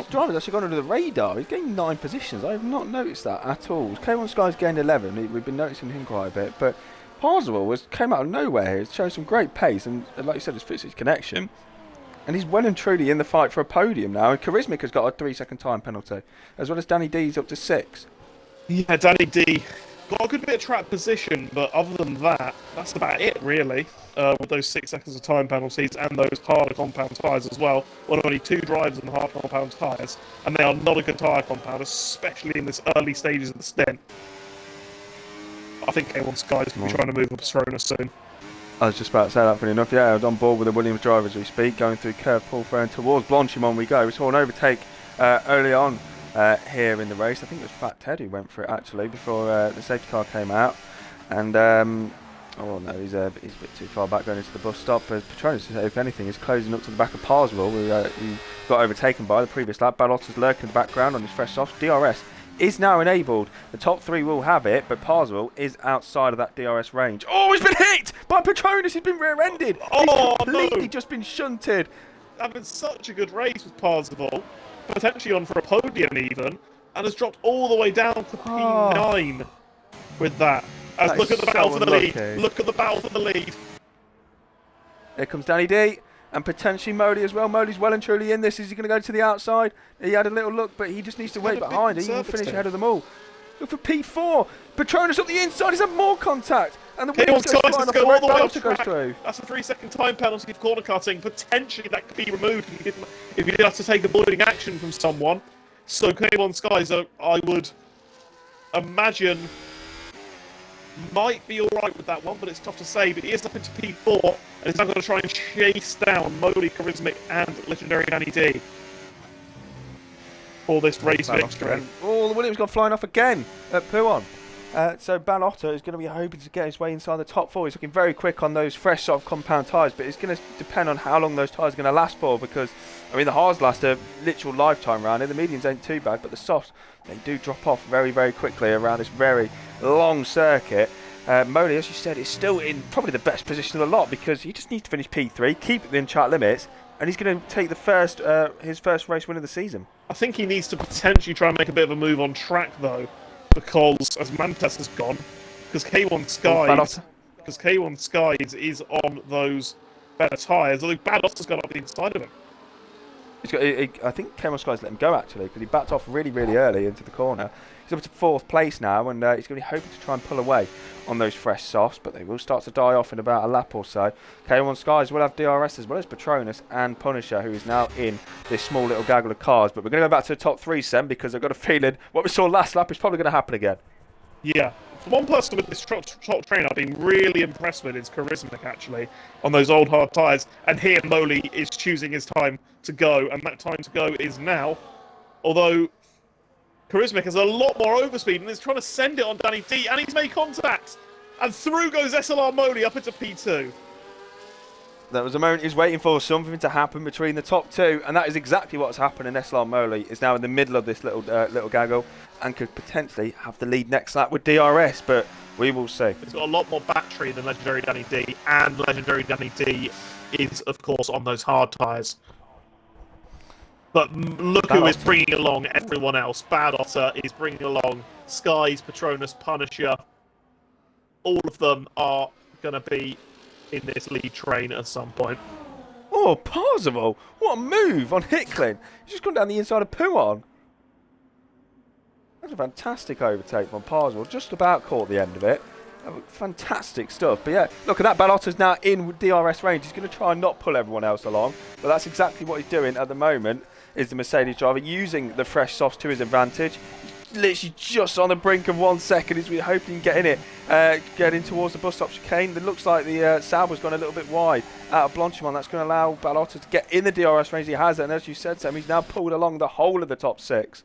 driver's actually gone under the radar. He's gained 9 positions. I have not noticed that at all. K1 Sky's gained 11. We've been noticing him quite a bit. But Parswell came out of nowhere here. He's shown some great pace. And like you said, it's fixed his connection. And he's well and truly in the fight for a podium now. And Charismic has got a 3-second time penalty. As well as Danny D's up to 6. Yeah, Danny D got a good bit of track position. But other than that, that's about it, really. With those 6 seconds of time penalties and those harder compound tyres as well. Well, only 2 drives on the hard compound tyres, and they are not a good tyre compound, especially in this early stages of the stint. I think K1 Sky is going to be trying to move up Patronus soon. I was just about to say that, funny enough. Yeah, I was on board with the Williams driver as we speak, going through curve pull through and towards Blanchimont we go. We saw an overtake early on here in the race. I think it was Fat Ted who went for it actually before the safety car came out, and. Oh no, he's a bit too far back going into the bus stop. Patronus, if anything, is closing up to the back of Parswell, who got overtaken by the previous lap. Ballotta's lurking in the background on his fresh softs. DRS is now enabled. The top 3 will have it, but Parswell is outside of that DRS range. Oh, he's been hit by Patronus. He's been rear-ended. Oh, he's completely just been shunted. Having such a good race with Parswell, potentially on for a podium even, and has dropped all the way down to P9 with that. Look at the battle for the lead. Look at the battle for the lead. Here comes Danny D. And potentially Moley as well. Moley's well and truly in this. Is he going to go to the outside? He had a little look, but he just needs to wait behind. He will finish ahead of them all. Look for P4. Patronus up the inside. He's had more contact. And the Williams goes flying off the red. Belter goes through. That's a 3-second time penalty for corner cutting. Potentially that could be removed if you did have to take avoiding action from someone. So K1 Skies, I would imagine, might be alright with that one, but it's tough to say. But he is up into P4, and he's now going to try and chase down Moley, Charismatic, and Legendary Danny D for this race victory. Oh, the Williams gone flying off again at Puon. So Balotta is going to be hoping to get his way inside the top 4. He's looking very quick on those fresh sort of compound tyres, but it's going to depend on how long those tyres are going to last for, because, I mean, the hards last a literal lifetime round here. The mediums ain't too bad, but the softs, they do drop off very, very quickly around this very long circuit. Moley, as you said, is still in probably the best position of the lot, because he just needs to finish P3, keep it within chart limits, and he's going to take the his first race win of the season. I think he needs to potentially try and make a bit of a move on track, though, because as Mantes has gone, because K1 Skies is on those better tyres, although Balotta's got up the inside of him. I think K1 Skies let him go, actually, because he backed off really, really early into the corner. He's up to 4th place now, and he's going to be hoping to try and pull away on those fresh softs, but they will start to die off in about a lap or so. K1 Skies will have DRS as well as Patronus and Punisher, who is now in this small little gaggle of cars. But we're going to go back to the top 3, Sam, because I've got a feeling what we saw last lap is probably going to happen again. Yeah. For one person with this top train I've been really impressed with is Charismatic, actually, on those old hard tyres. And here Moley is choosing his time to go, and that time to go is now. Although Charismatic has a lot more overspeed and is trying to send it on Danny D, and he's made contact. And through goes SLR Moley up into P2. That was a moment he's waiting for, something to happen between the top 2, and that is exactly what's happened. And SLR Moley is now in the middle of this little gaggle and could potentially have the lead next lap with DRS, but we will see. He's got a lot more battery than Legendary Danny D, and Legendary Danny D is, of course, on those hard tyres. But look who is bringing along everyone else. Balotta is bringing along Skies, Patronus, Punisher. All of them are going to be in this lead train at some point. Oh, Parzival! What a move on Hicklin. He's just gone down the inside of Puon. That's a fantastic overtake from Parzival. Just about caught the end of it. Fantastic stuff. But yeah, look at that. Balotta's now in with DRS range. He's going to try and not pull everyone else along. But that's exactly what he's doing at the moment, is the Mercedes driver using the fresh softs to his advantage. Literally just on the brink of 1 second as we're hoping getting it, getting towards the bus stop chicane. It looks like the Sauber's gone a little bit wide out of Blanchimont. That's going to allow Balotta to get in the DRS range he has, and as you said, Sam, he's now pulled along the whole of the top 6.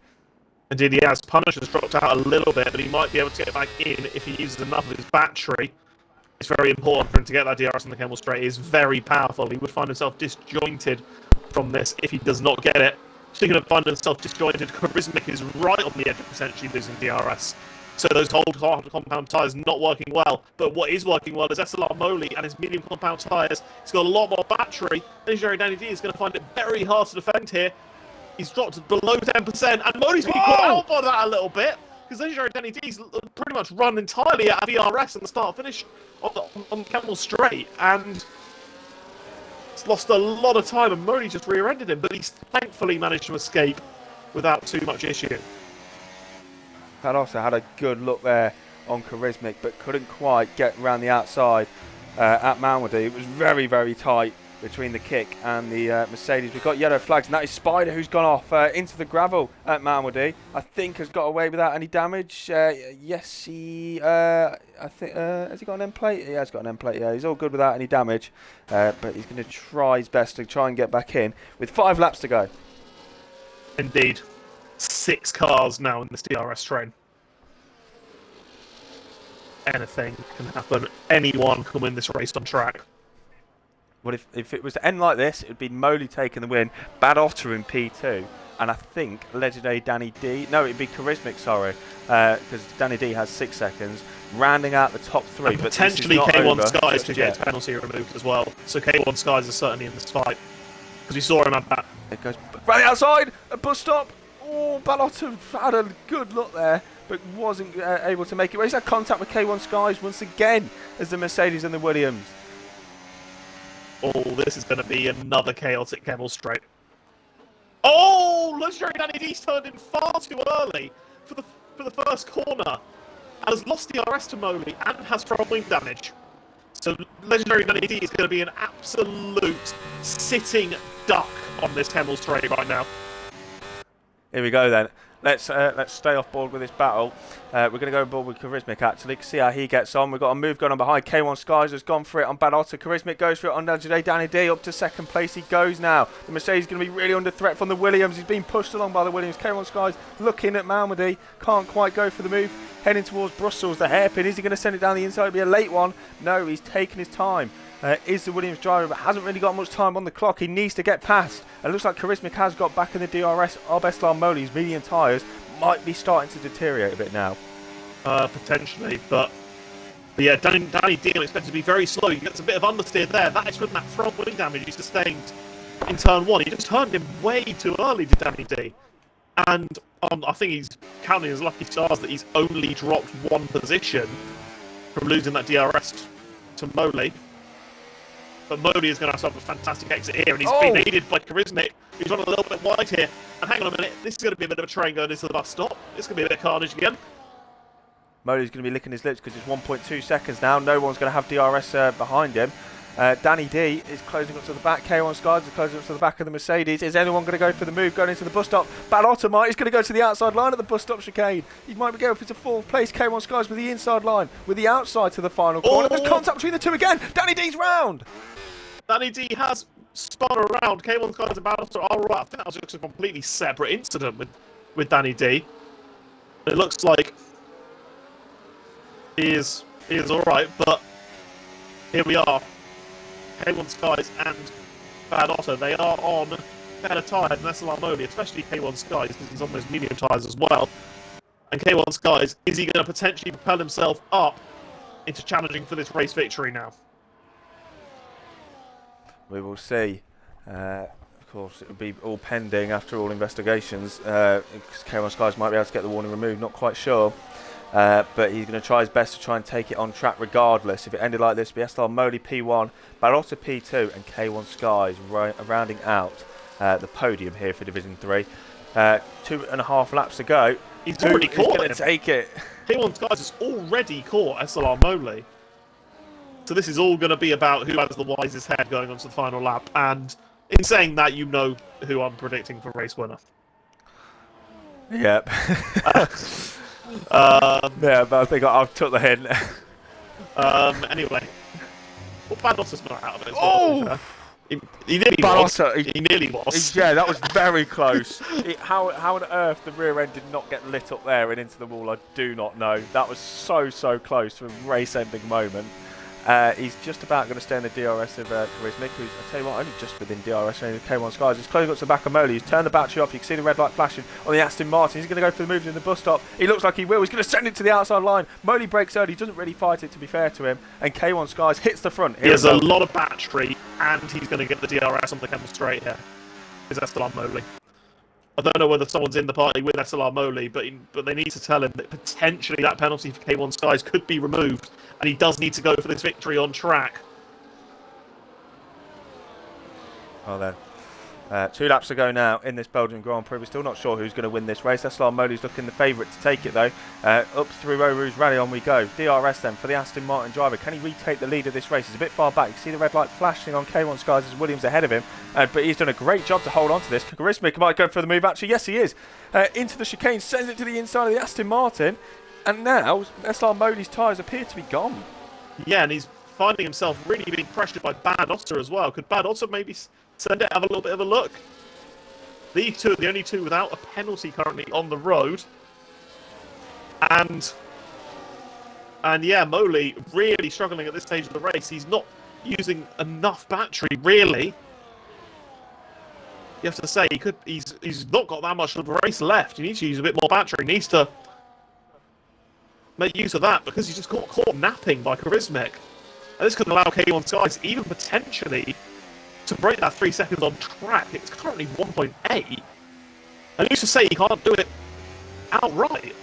Indeed he has. Punisher's dropped out a little bit, but he might be able to get back in if he uses enough of his battery. It's very important for him to get that DRS on the Kemmel straight. It is very powerful. He would find himself disjointed from this if he does not get it. Speaking of finding himself disjointed, Charismatic is right on the edge of potentially losing DRS. So those old hard compound tyres not working well. But what is working well is SLR Moley and his medium compound tyres. He's got a lot more battery. Legendary Danny D is going to find it very hard to defend here. He's dropped below 10%, and Moley's been caught out by that a little bit, because Legendary Danny D's pretty much run entirely out of DRS in the start-finish on Kemmel straight, and he's lost a lot of time, and Moley just rear-ended him, but he's thankfully managed to escape without too much issue. Balotta had a good look there on Charismatic, but couldn't quite get around the outside at Malmedy. It was very, very tight between the kick and the Mercedes. We've got yellow flags, and that is Spider, who's gone off into the gravel at Malmedy. I think has got away without any damage. Yes, he... I think has he got an end plate? He has got an end plate, yeah. He's all good without any damage, but he's going to try his best to try and get back in with 5 laps to go. Indeed. 6 cars now in this DRS train. Anything can happen. Anyone can win this race on track. Well, if it was to end like this, it would be Moley taking the win, Balotta in P2, and I think Legendary Danny D... No, it would be Charismatic, sorry, because Danny D has 6 seconds, rounding out the top 3. And potentially K1 Skies could get his penalty removed as well. So K1 Skies is certainly in this fight, because we saw him at that. It goes right outside, a bus stop. Oh, Balotta had a good look there, but wasn't able to make it. Well, he's had contact with K1 Skies once again as the Mercedes and the Williams. Oh, this is going to be another chaotic Camel Straight. Oh, Legendary Danny D's turned in far too early for the first corner. Has lost the DRS to Moley and has front wing damage. So Legendary Danny D is going to be an absolute sitting duck on this Camel Straight right now. Here we go then. Let's stay off board with this battle. We're going to go on board with Charismic actually, see how he gets on. We've got a move going on behind. K1 Skies has gone for it on Bad Otter. Charismic goes for it on Legendary Danny D. Up to second place he goes now. The Mercedes is going to be really under threat from the Williams. He's being pushed along by the Williams. K1 Skies looking at Malmedy. Can't quite go for the move. Heading towards Brussels. The hairpin. Is he going to send it down the inside? It'll be a late one. No, he's taking his time. Is the Williams driver, but hasn't really got much time on the clock. He needs to get past. It looks like Charismic has got back in the DRS. Our SLR Moley's medium tyres might be starting to deteriorate a bit now. Potentially, but yeah, Danny D I'm expected to be very slow. He gets a bit of understeer there. That is from that front wing damage he sustained in turn 1. He just turned him way too early to Danny D. And I think he's counting his lucky stars that he's only dropped one position from losing that DRS to Moley. But Moley is going to have a fantastic exit here, and he's being aided by Charismic, who's running a little bit wide here. And hang on a minute, this is going to be a bit of a train going into the bus stop. It's going to be a bit of carnage again. Moley's going to be licking his lips because it's 1.2 seconds now. No one's going to have DRS behind him. Danny D is closing up to the back. K1 Skies is closing up to the back of the Mercedes. Is anyone going to go for the move going into the bus stop? Bad Otter might. He's going to go to the outside line at the bus stop chicane. He might be going up into fourth place. K1 Skies with the inside line, with the outside to the final corner. There's contact between the two again. Danny D's round. Danny D has spun around. K1 Skies and Bad Otter are right. I think that was just a completely separate incident with Danny D. It looks like he is alright, but here we are. K1 Skies and Bad Otter, they are on better tyres than SLR Moley, especially K1 Skies, because he's on those medium tyres as well. And K1 Skies, is he going to potentially propel himself up into challenging for this race victory now? We will see. Of course, it will be all pending after all investigations. K1 Skies might be able to get the warning removed, not quite sure. But he's going to try his best to try and take it on track regardless. If it ended like this, it'd be SLR Moley P1, Bad Otter P2 and K1 Skies rounding out the podium here for Division 3. 2.5 laps to go. He's already caught him. Take it. K1 Skies has already caught SLR Moley. So this is all going to be about who has the wisest head going on to the final lap. And in saying that, you know who I'm predicting for race winner. Yep. Yeah, but I think I've took the hint. Anyway. Well, Bad Otter's not out of it as well. He nearly was. He nearly was. Yeah, that was very close. How on earth the rear end did not get lit up there and into the wall, I do not know. That was so close to a race-ending moment. He's just about going to stay in the DRS of Charismic, who's, I tell you what, only just within DRS only with K1 Skies. He's closing up to the back of Moley. He's turned the battery off. You can see the red light flashing on the Aston Martin. He's going to go for the move in the bus stop. He looks like he will. He's going to send it to the outside line. Moley breaks early. He doesn't really fight it, to be fair to him. And K1 Skies hits the front. He has a lot of battery, and he's going to get the DRS on the Camel Straight here. Is SLR Moley. I don't know whether someone's in the party with SLR Moley, but they need to tell him that potentially that penalty for K1 Skies could be removed, and he does need to go for this victory on track. Well then, 2 laps to go now in this Belgian Grand Prix. We're still not sure who's going to win this race. SLR Moley's looking the favourite to take it though. Up through Eau Rouge Rally on we go. DRS then for the Aston Martin driver. Can he retake the lead of this race? He's a bit far back. You can see the red light flashing on K1 Skies as Williams ahead of him. But he's done a great job to hold on to this. Charismic might go for the move actually. Yes he is. Into the chicane, sends it to the inside of the Aston Martin. And now SLR Moley's tyres appear to be gone. Yeah, and he's finding himself really being pressured by Bad Otter as well. Could Bad Otter maybe send it, have a little bit of a look? These two are the only two without a penalty currently on the road. And yeah, Moley really struggling at this stage of the race. He's not using enough battery, really. You have to say, he's not got that much of a race left. He needs to use a bit more battery. He needs to make use of that because he's just got caught napping by Charismic. And this could allow K1 Skies even potentially to break that 3 seconds on track. It's currently 1.8. And who's to say he can't do it outright?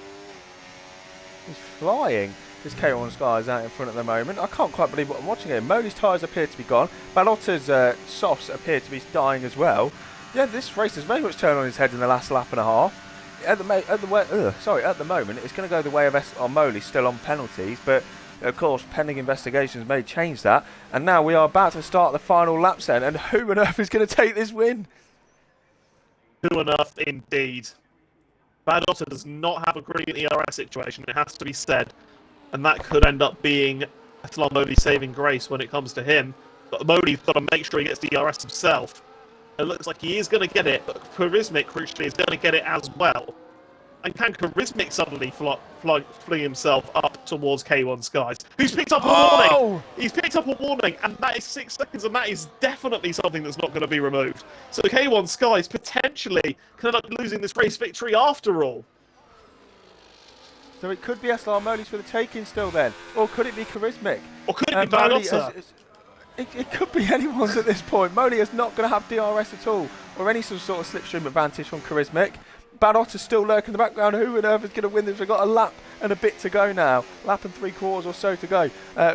He's flying. This K1 Sky is out in front at the moment. I can't quite believe what I'm watching here. Moley's tyres appear to be gone. Balotto's softs appear to be dying as well. Yeah, this race has very much turned on its head in the last lap and a half. At the moment, it's going to go the way of SLR Moley, still on penalties, but of course, pending investigations may change that. And now we are about to start the final laps then, and who on earth is going to take this win? Who on earth, indeed. Badotta does not have a brilliant ERS situation, it has to be said. And that could end up being SLR Moley's saving grace when it comes to him. But Moley's got to make sure he gets the ERS himself. It looks like he is going to get it, but Charismic, crucially, is going to get it as well. And can Charismic suddenly fling himself up towards K1 Skies, who's picked up a warning? He's picked up a warning, and that is 6 seconds, and that is definitely something that's not going to be removed. So K1 Skies potentially can end up losing this race victory after all. So it could be SLR Moley's for the taking still then, or could it be Charismic? Or could it be Badotta? It could be anyone's at this point. Moley is not going to have DRS at all, or any sort of slipstream advantage from Charismic. Badotta's still lurking in the background. Who on earth is going to win this? We've got a lap and a bit to go now. Lap and 3/4 or so to go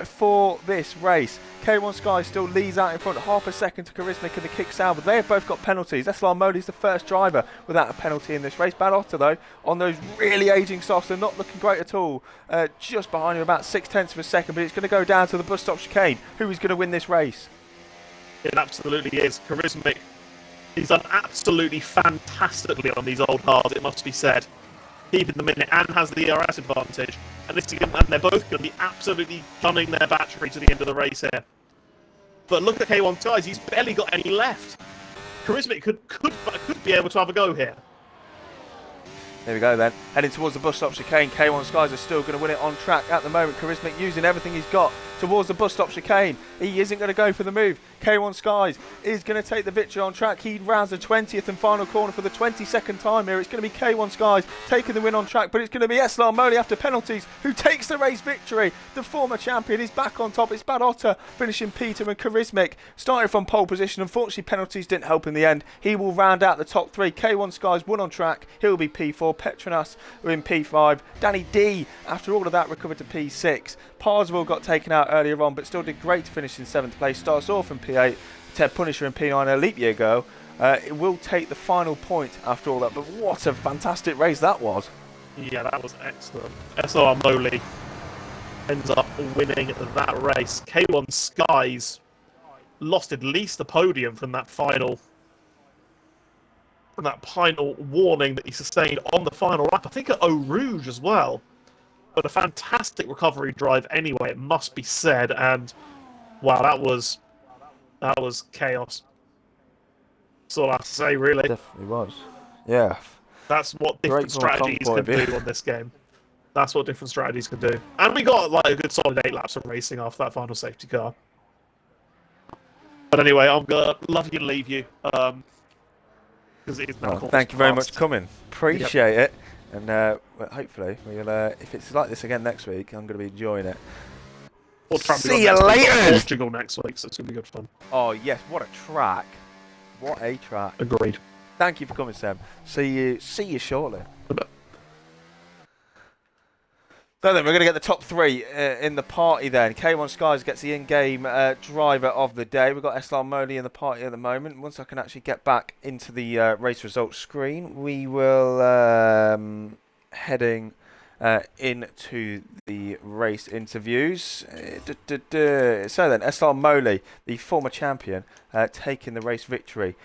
for this race. K1 Sky still leads out in front, half a second to Charismic and the kick sound, but they have both got penalties. SLR Moley's the first driver without a penalty in this race. Badotta, though, on those really aging softs, they're not looking great at all. Just behind him, about 0.6 of a second, but it's going to go down to the bus stop chicane. Who is going to win this race? It absolutely is. Charismic. He's done absolutely fantastically on these old cars, it must be said. Keeping them in it and has the ERS advantage. And they're both going to be absolutely gunning their battery to the end of the race here. But look at K1 Skies, he's barely got any left. Charismic could be able to have a go here. There we go then. Heading towards the bus stop chicane. K1 Skies are still going to win it on track at the moment. Charismic using everything he's got towards the bus stop chicane. He isn't going to go for the move. K1 Skies is going to take the victory on track. He rounds the 20th and final corner for the 22nd time here. It's going to be K1 Skies taking the win on track, but it's going to be SLR Moley after penalties who takes the race victory. The former champion is back on top. It's Badotta finishing Peter, and Charismic started from pole position. Unfortunately, penalties didn't help in the end. He will round out the top 3. K1 Skies won on track. He'll be P4. Petronas are in P5. Danny D, after all of that, recovered to P6. Parsville got taken out earlier on, but still did great to finish in 7th place. Starts off in P8. Ted Punisher in P9, a leap year girl. It will take the final point after all that, but what a fantastic race that was. Yeah, that was excellent. SLR Moley ends up winning that race. K1 Skies lost at least the podium from that final warning that he sustained on the final lap. I think at Eau Rouge as well. But a fantastic recovery drive anyway, it must be said. And wow, that was chaos. That's all I have to say, really. Definitely was. Yeah. That's what different strategies can do on this game. That's what different strategies can do. And we got like a good solid 8 laps of racing after that final safety car. But anyway, I'm gonna love you and leave you. Because it is now thank you very much for coming. Appreciate it. And hopefully, we'll, if it's like this again next week, I'm going to be enjoying it. See you later! Portugal next week, so it's going to be good fun. Oh, yes, what a track. What a track. Agreed. Thank you for coming, Sam. See you shortly. So then, we're going to get the top 3 in the party then. K1 Skies gets the in-game driver of the day. We've got SLR Moley in the party at the moment. Once I can actually get back into the race results screen, we will heading into the race interviews. So then, SLR Moley, the former champion, taking the race victory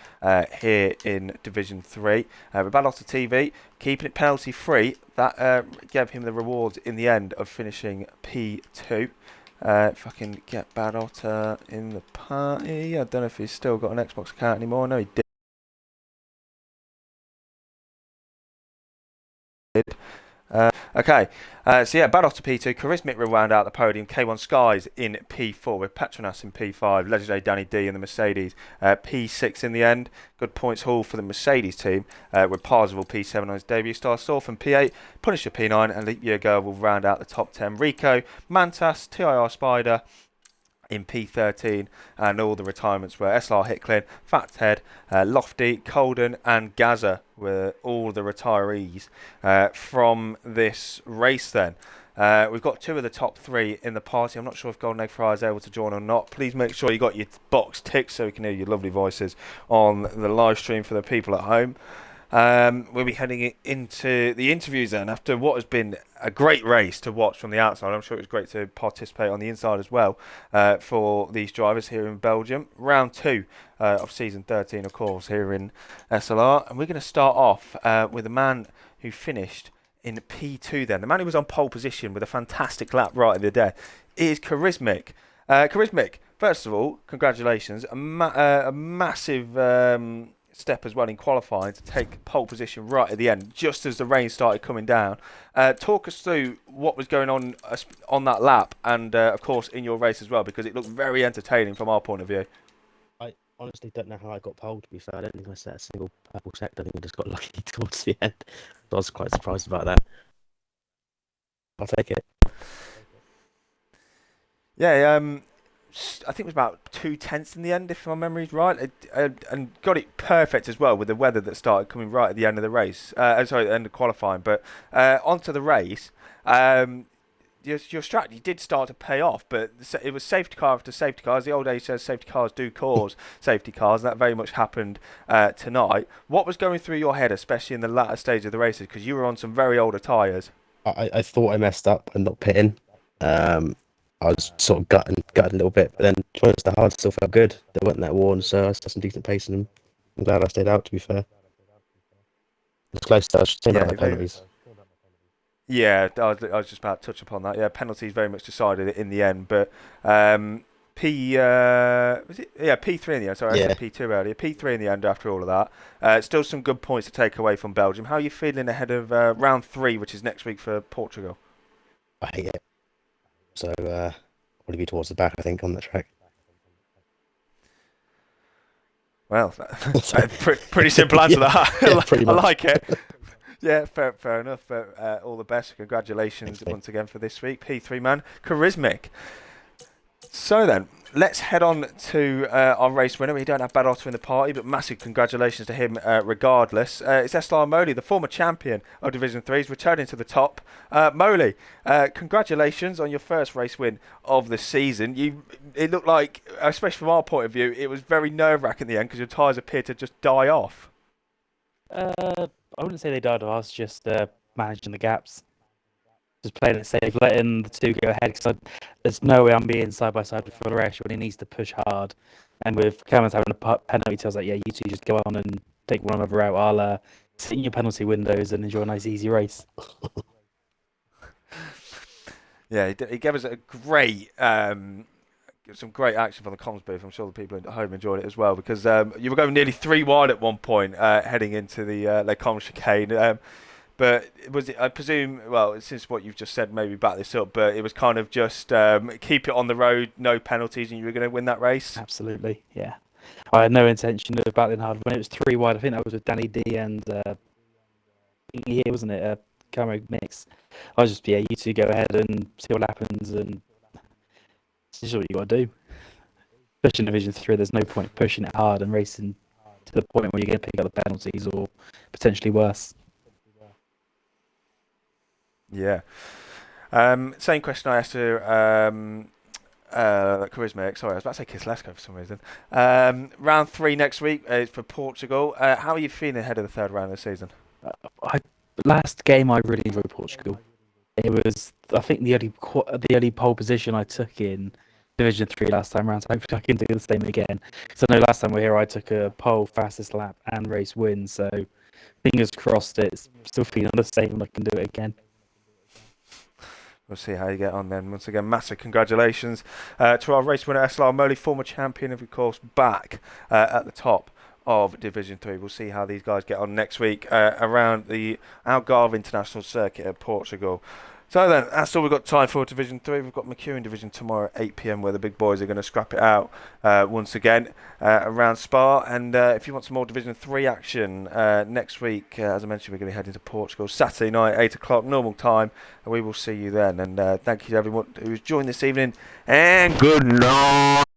here in Division 3. With Badotta TV, keeping it penalty free. That gave him the reward in the end of finishing P2. If I can get Badotta in the party. I don't know if he's still got an Xbox account anymore. No, he did. Okay, so yeah, Badotta P2, Charismic will round out the podium, K1 Skies in P4 with Petronas in P5, Legendary Danny D in the Mercedes, P6 in the end, good points haul for the Mercedes team, with Parsville P7 on his debut, Star Storth in P8, Punisher P9, and Leap Year Girl will round out the top 10, Rico, Mantas, TIR Spider, in P13, and all the retirements were SLR Hicklin, Fathead, Lofty, Colden and Gaza were all the retirees from this race then. We've got 2 of the top 3 in the party. I'm not sure if Golden Egg Fry is able to join or not. Please make sure you got your box ticked so we can hear your lovely voices on the live stream for the people at home. We'll be heading into the interviews then after what has been a great race to watch from the outside. I'm sure it was great to participate on the inside as well for these drivers here in Belgium. Round 2 of season 13, of course, here in SLR. And we're going to start off with a man who finished in P2 then. The man who was on pole position with a fantastic lap right at the day is Charismic. Charismic, first of all, congratulations. A massive step as well in qualifying to take pole position right at the end, just as the rain started coming down. Talk us through what was going on that lap, and of course in your race as well, because it looked very entertaining from our point of view. I honestly don't know how I got pole, to be fair. I don't think I set a single purple sector. I think I just got lucky towards the end. So I was quite surprised about that. I'll take it. Yeah, I think it was about 2/10 in the end, if my memory's right, and got it perfect as well with the weather that started coming right at the end of the race. Sorry, at the end of qualifying. But onto the race, your strategy did start to pay off, but it was safety car after safety car. As the old age says, safety cars do cause safety cars, and that very much happened tonight. What was going through your head, especially in the latter stage of the races, because you were on some very older tyres? I thought I messed up and not pitting. I was sort of gutting a little bit, but then to be honest, the hard still felt good. They weren't that worn, so I still had some decent pace in them. I'm glad I stayed out, to be fair. It was close though. I should say about the penalties. Yeah, I was just about to touch upon that. Yeah, penalties very much decided it in the end, but was it? Yeah, P3 in the end. Sorry, I said P2 earlier. P3 in the end after all of that. Still some good points to take away from Belgium. How are you feeling ahead of round 3, which is next week for Portugal? I hate it. So probably be towards the back, I think, on that track. Well, pretty simple answer that. Yeah, I like it. Yeah, fair enough. But all the best. Congratulations once again for this week. P3 man, Charismic. So then, let's head on to our race winner. We don't have Bad Otter in the party, but massive congratulations to him regardless. It's SLR Moley, the former champion of Division 3, is returning to the top. Moley, congratulations on your first race win of the season. It looked like, especially from our point of view, it was very nerve-wracking at the end because your tyres appeared to just die off. I wouldn't say they died off. I was just managing the gaps. Just playing it safe, letting the 2 go ahead, because there's no way I'm being side by side with Flores when he needs to push hard. And with Cameron's having a penalty, I was like, yeah, you 2 just go on and take one another out. I'll sit in your penalty windows and enjoy a nice easy race. Yeah, he gave us a great, some great action from the comms booth. I'm sure the people at home enjoyed it as well, because you were going nearly 3 wide at one point heading into the Les Comms chicane. But was it, I presume, well, since what you've just said, maybe back this up, but it was kind of just keep it on the road, no penalties, and you were going to win that race? Absolutely, yeah. I had no intention of battling hard. When it was 3 wide, I think that was with Danny D and here, wasn't it? Camo Mix. I was just, you 2 go ahead and see what happens, and it's just what you got to do. Pushing Division 3, there's no point pushing it hard and racing to the point where you're going to pick up the penalties or potentially worse. Yeah. Same question I asked to Charisma. Sorry, I was about to say Kislesko for some reason. Round 3 next week is for Portugal. How are you feeling ahead of the 3rd round of the season? Last game, I really enjoyed Portugal. It was, I think, the only pole position I took in Division 3 last time round. So hopefully I can do the same again. So I know last time we were here, I took a pole, fastest lap, and race win. So fingers crossed, it's still feeling the same and I can do it again. We'll see how you get on then. Once again, massive congratulations to our race winner, SLR Moley, former champion, of course, back at the top of Division 3. We'll see how these guys get on next week around the Algarve International Circuit at Portugal. So then, that's all we've got time for Division 3. We've got McEwen Division tomorrow at 8 p.m, where the big boys are going to scrap it out once again around Spa. And if you want some more Division 3 action next week, as I mentioned, we're going to be heading to Portugal Saturday night, 8 o'clock, normal time. And we will see you then. And thank you to everyone who's joined this evening. And good night.